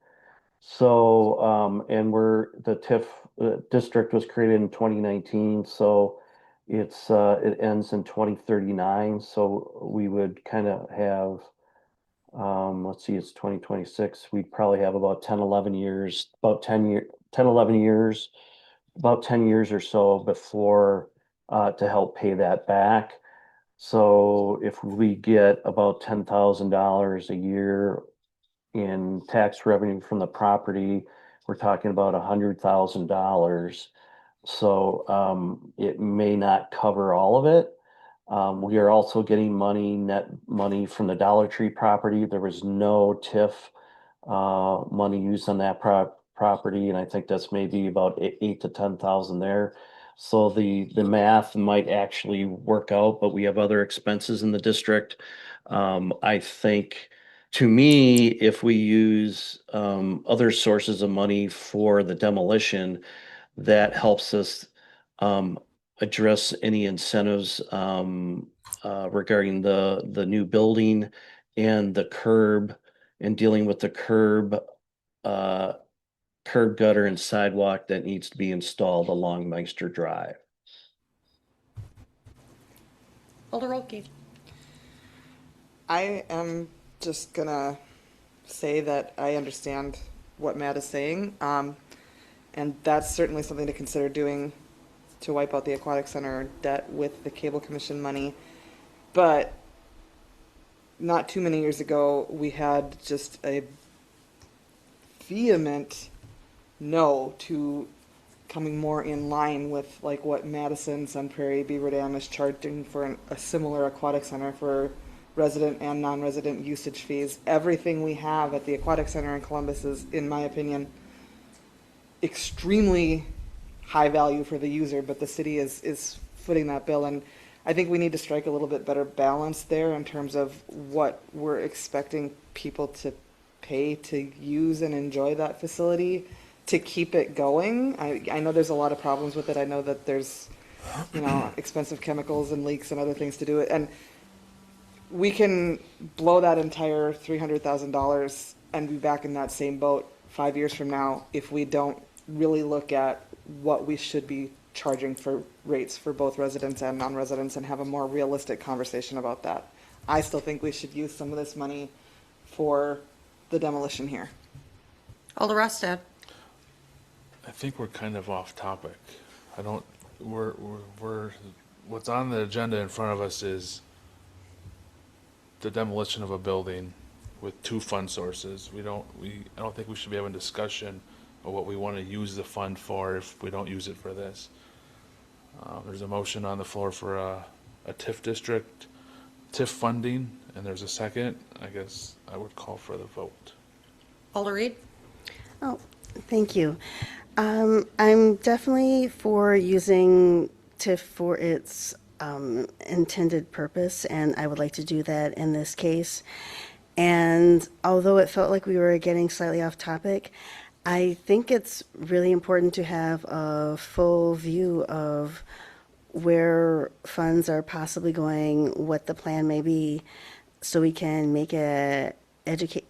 So, and the TIF district was created in 2019, so it ends in 2039. So we would kind of have, let's see, it's 2026. We'd probably have about 10, 11 years, about 10 years or so before to help pay that back. So if we get about $10,000 a year in tax revenue from the property, we're talking about $100,000. So it may not cover all of it. We are also getting net money from the Dollar Tree property. There was no TIF money used on that property, and I think that's maybe about 8 to 10,000 there. So the math might actually work out, but we have other expenses in the district. I think, to me, if we use other sources of money for the demolition, that helps us address any incentives regarding the new building and the curb, and dealing with the curb gutter and sidewalk that needs to be installed along Meister Drive. Alder Rolke. I am just gonna say that I understand what Matt is saying, and that's certainly something to consider doing to wipe out the aquatic center debt with the cable commission money. But not too many years ago, we had just a vehement no to coming more in line with like what Madison, Sun Prairie, Beaver Dam is charging for a similar aquatic center for resident and non-resident usage fees. Everything we have at the aquatic center in Columbus is, in my opinion, extremely high value for the user, but the city is footing that bill. And I think we need to strike a little bit better balance there in terms of what we're expecting people to pay to use and enjoy that facility to keep it going. I know there's a lot of problems with it. I know that there's, you know, expensive chemicals and leaks and other things to do it. And we can blow that entire $300,000 and be back in that same boat 5 years from now if we don't really look at what we should be charging for rates for both residents and non-residents and have a more realistic conversation about that. I still think we should use some of this money for the demolition here. Alder Rostad. I think we're kind of off topic. We're what's on the agenda in front of us is the demolition of a building with 2 fund sources. I don't think we should be having a discussion of what we want to use the fund for if we don't use it for this. There's a motion on the floor for a TIF district, TIF funding, and there's a second. I guess I would call for the vote. Alder Reed. Oh, thank you. I'm definitely for using TIF for its intended purpose, and I would like to do that in this case. And although it felt like we were getting slightly off topic, I think it's really important to have a full view of where funds are possibly going, what the plan may be, so we can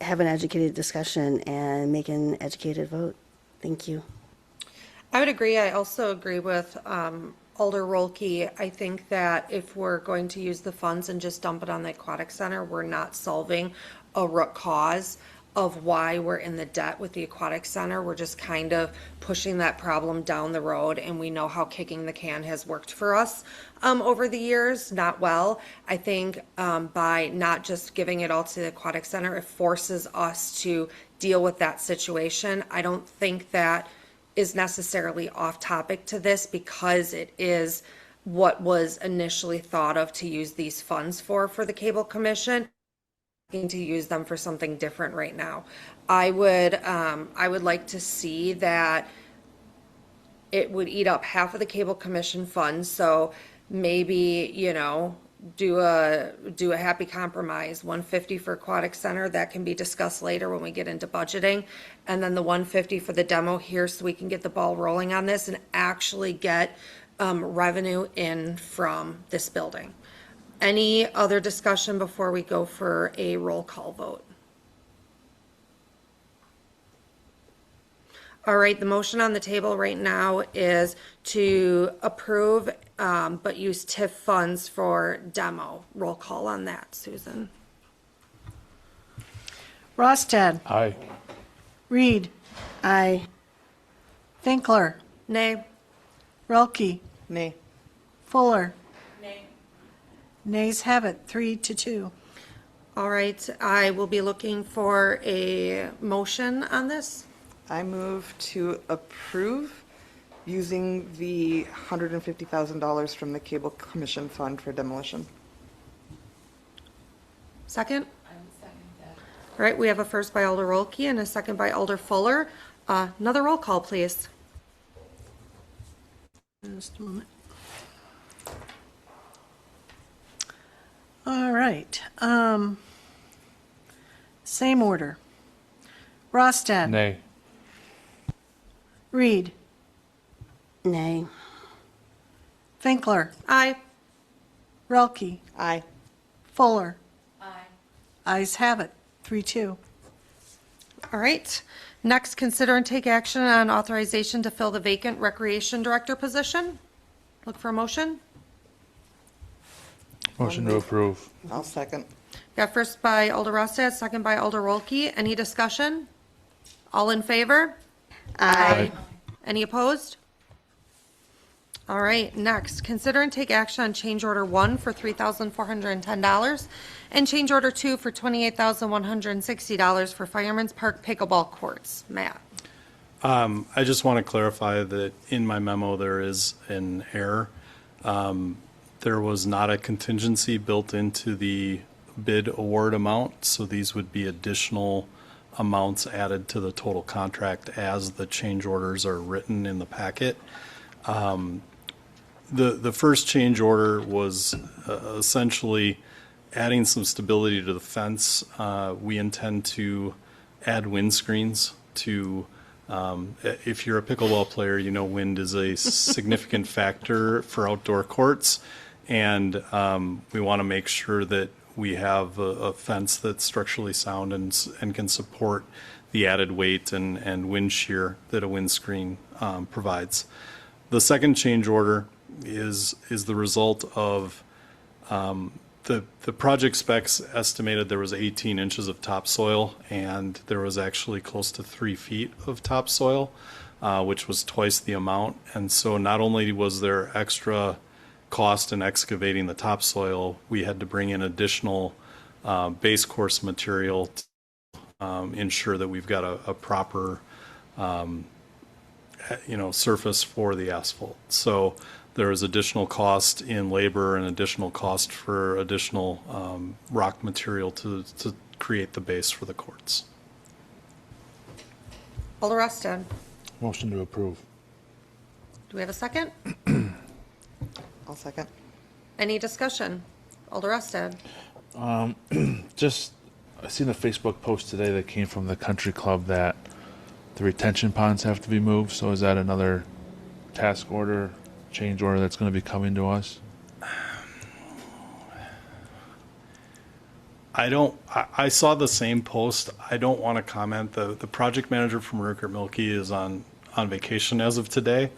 have an educated discussion and make an educated vote. Thank you. I would agree. I also agree with Alder Rolke. I think that if we're going to use the funds and just dump it on the aquatic center, we're not solving a root cause of why we're in the debt with the aquatic center. We're just kind of pushing that problem down the road, and we know how kicking the can has worked for us over the years, not well. I think by not just giving it all to the aquatic center, it forces us to deal with that situation. I don't think that is necessarily off topic to this because it is what was initially thought of to use these funds for the cable commission, to use them for something different right now. I would like to see that it would eat up half of the cable commission funds. So maybe, do a happy compromise, 150 for aquatic center. That can be discussed later when we get into budgeting. And then the 150 for the demo here, so we can get the ball rolling on this and actually get revenue in from this building. Any other discussion before we go for a roll call vote? All right, the motion on the table right now is to approve, but use TIF funds for demo. Roll call on that, Susan. Rostad, Aye. Reed, Aye. Finkler, Nay. Relke, Nay. Fuller. Nay. Nays have it, 3-2. All right, I will be looking for a motion on this. I move to approve using the $150,000 from the Cable Commission Fund for demolition. Second? I would second that. All right, we have a first by Alder Rolke and a second by Alder Fuller. Another roll call, please. Just a moment. All right. Same order. Rostad. Nay. Reed. Nay. Finkler. Aye. Relke. Aye. Fuller. Aye. Ayes have it, 3-2. All right. Next, consider and take action on authorization to fill the vacant recreation director position. Look for a motion. Motion to approve. I'll second. Got first by Alder Rostad, second by Alder Rolke. Any discussion? All in favor? Aye. Any opposed? All right, next, consider and take action on change order 1 for $3,410 and change order 2 for $28,160 for Fireman's Park pickleball courts. Matt? I just want to clarify that in my memo, there is an error. There was not a contingency built into the bid award amount, so these would be additional amounts added to the total contract as the change orders are written in the packet. The first change order was essentially adding some stability to the fence. We intend to add windscreens to, if you're a pickleball player, you know wind is a significant factor for outdoor courts. And we want to make sure that we have a fence that's structurally sound and can support the added weight and wind shear that a windscreen provides. The second change order is the result of the project specs estimated there was 18 inches of topsoil, and there was actually close to 3 feet of topsoil, which was twice the amount. And so not only was there extra cost in excavating the topsoil, we had to bring in additional base course material to ensure that we've got a proper surface for the asphalt. So there is additional cost in labor and additional cost for additional rock material to create the base for the courts. Alder Rostad? Motion to approve. Do we have a second? I'll second. Any discussion? Alder Rosted. Just, I seen a Facebook post today that came from the country club that the retention ponds have to be moved. So is that another task order, change order that's going to be coming to us? I saw the same post. I don't want to comment. The project manager from Rupert Milky is on vacation as of today.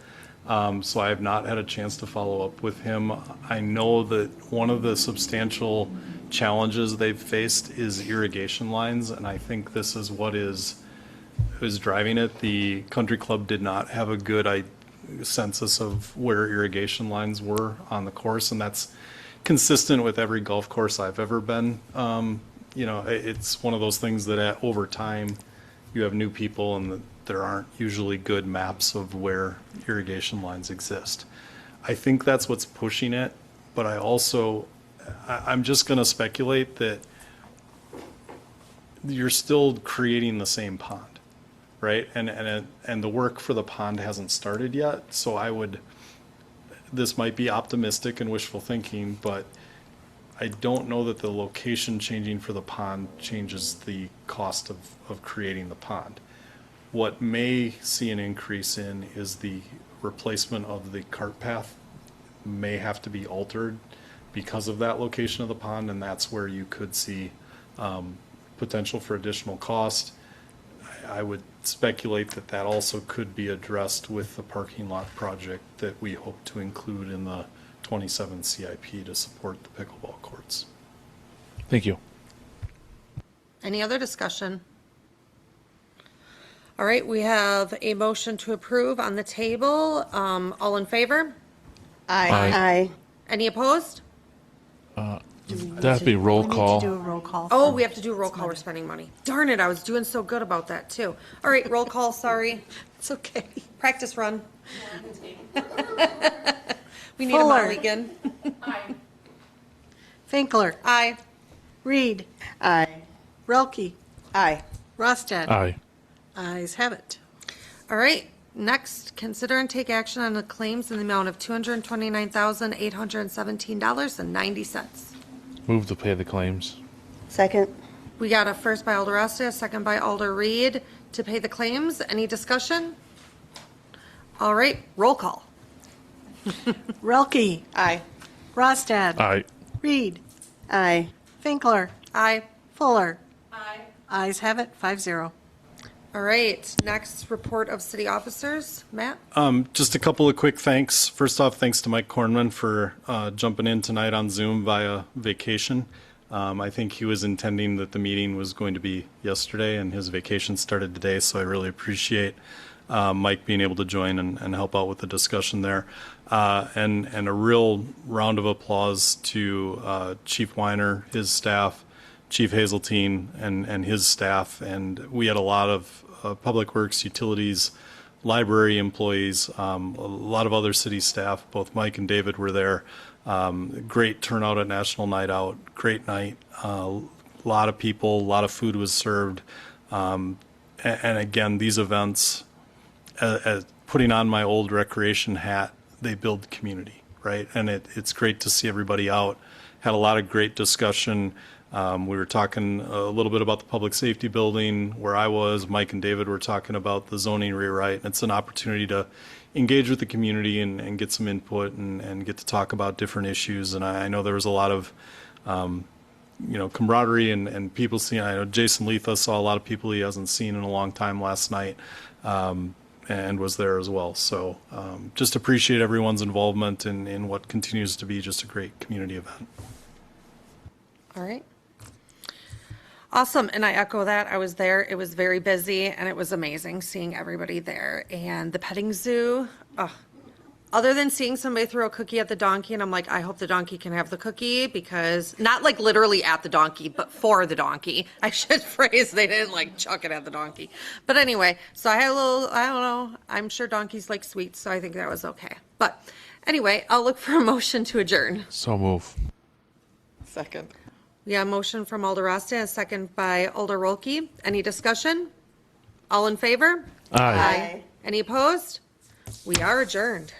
So I have not had a chance to follow up with him. I know that one of the substantial challenges they've faced is irrigation lines, and I think this is what is driving it. The country club did not have a good census of where irrigation lines were on the course, and that's consistent with every golf course I've ever been. It's one of those things that over time you have new people and there aren't usually good maps of where irrigation lines exist. I think that's what's pushing it, but I'm just going to speculate that you're still creating the same pond, right? And the work for the pond hasn't started yet, so this might be optimistic and wishful thinking, but I don't know that the location changing for the pond changes the cost of creating the pond. What may see an increase in is the replacement of the cart path may have to be altered because of that location of the pond, and that's where you could see potential for additional cost. I would speculate that also could be addressed with the parking lot project that we hope to include in the 27 CIP to support the pickleball courts. Thank you. Any other discussion? All right, we have a motion to approve on the table. All in favor? Aye. Any opposed? That'd be roll We need call. to do a roll call. Oh, we have to do a roll call. We're spending money. Darn it, I was doing so good about that too. All right, roll call, sorry. It's okay. Practice run. We need a Fuller. mulligan. Finkler. Aye. Reed. Aye. Relke. Aye. Rosted. Aye. Ayes have it. All right, next, consider and take action on the claims in the amount of $229,817.90. Move to pay the claims. Second. We got a first by Alder Rosted, a second by Alder Reed to pay the claims. Any discussion? All right, roll call. Relke. Aye. Rosted. Aye. Reed. Aye. Finkler. Aye. Fuller. Aye. Ayes have it, 5-0. All right, next, report of city officers. Matt? Just a couple of quick thanks. First off, thanks to Mike Kornman for jumping in tonight on Zoom via vacation. I think he was intending that the meeting was going to be yesterday, and his vacation started today, so I really appreciate Mike being able to join and help out with the discussion there. And a real round of applause to Chief Weiner, his staff, Chief Hazeltine, and his staff. And we had a lot of Public Works, Utilities, library employees, a lot of other city staff. Both Mike and David were there. Great turnout at National Night Out. Great night. A lot of people, a lot of food was served. And again, these events, as putting on my old recreation hat, they build community, right? And it's great to see everybody out. Had a lot of great discussion. We were talking a little bit about the public safety building where I was. Mike and David were talking about the zoning rewrite. It's an opportunity to engage with the community and get some input and get to talk about different issues. And I know there was a lot of, camaraderie and people seeing. I know Jason Letha saw a lot of people he hasn't seen in a long time last night, and was there as well. So just appreciate everyone's involvement in what continues to be just a great community event. All right. Awesome, and I echo that. I was there. It was very busy, and it was amazing seeing everybody there. And the petting zoo, other than seeing somebody throw a cookie at the donkey, and I'm like, I hope the donkey can have the cookie, because, not like literally at the donkey, but for the donkey. I should phrase, they didn't like chuck it at the donkey. But anyway, so I had a little, I don't know, I'm sure donkeys like sweets, so I think that was okay. But anyway, I'll look for a motion to adjourn. So move. Second. We have a motion from Alder Rosted, a second by Alder Rolke. Any discussion? All in favor? Aye. Any opposed? We are adjourned.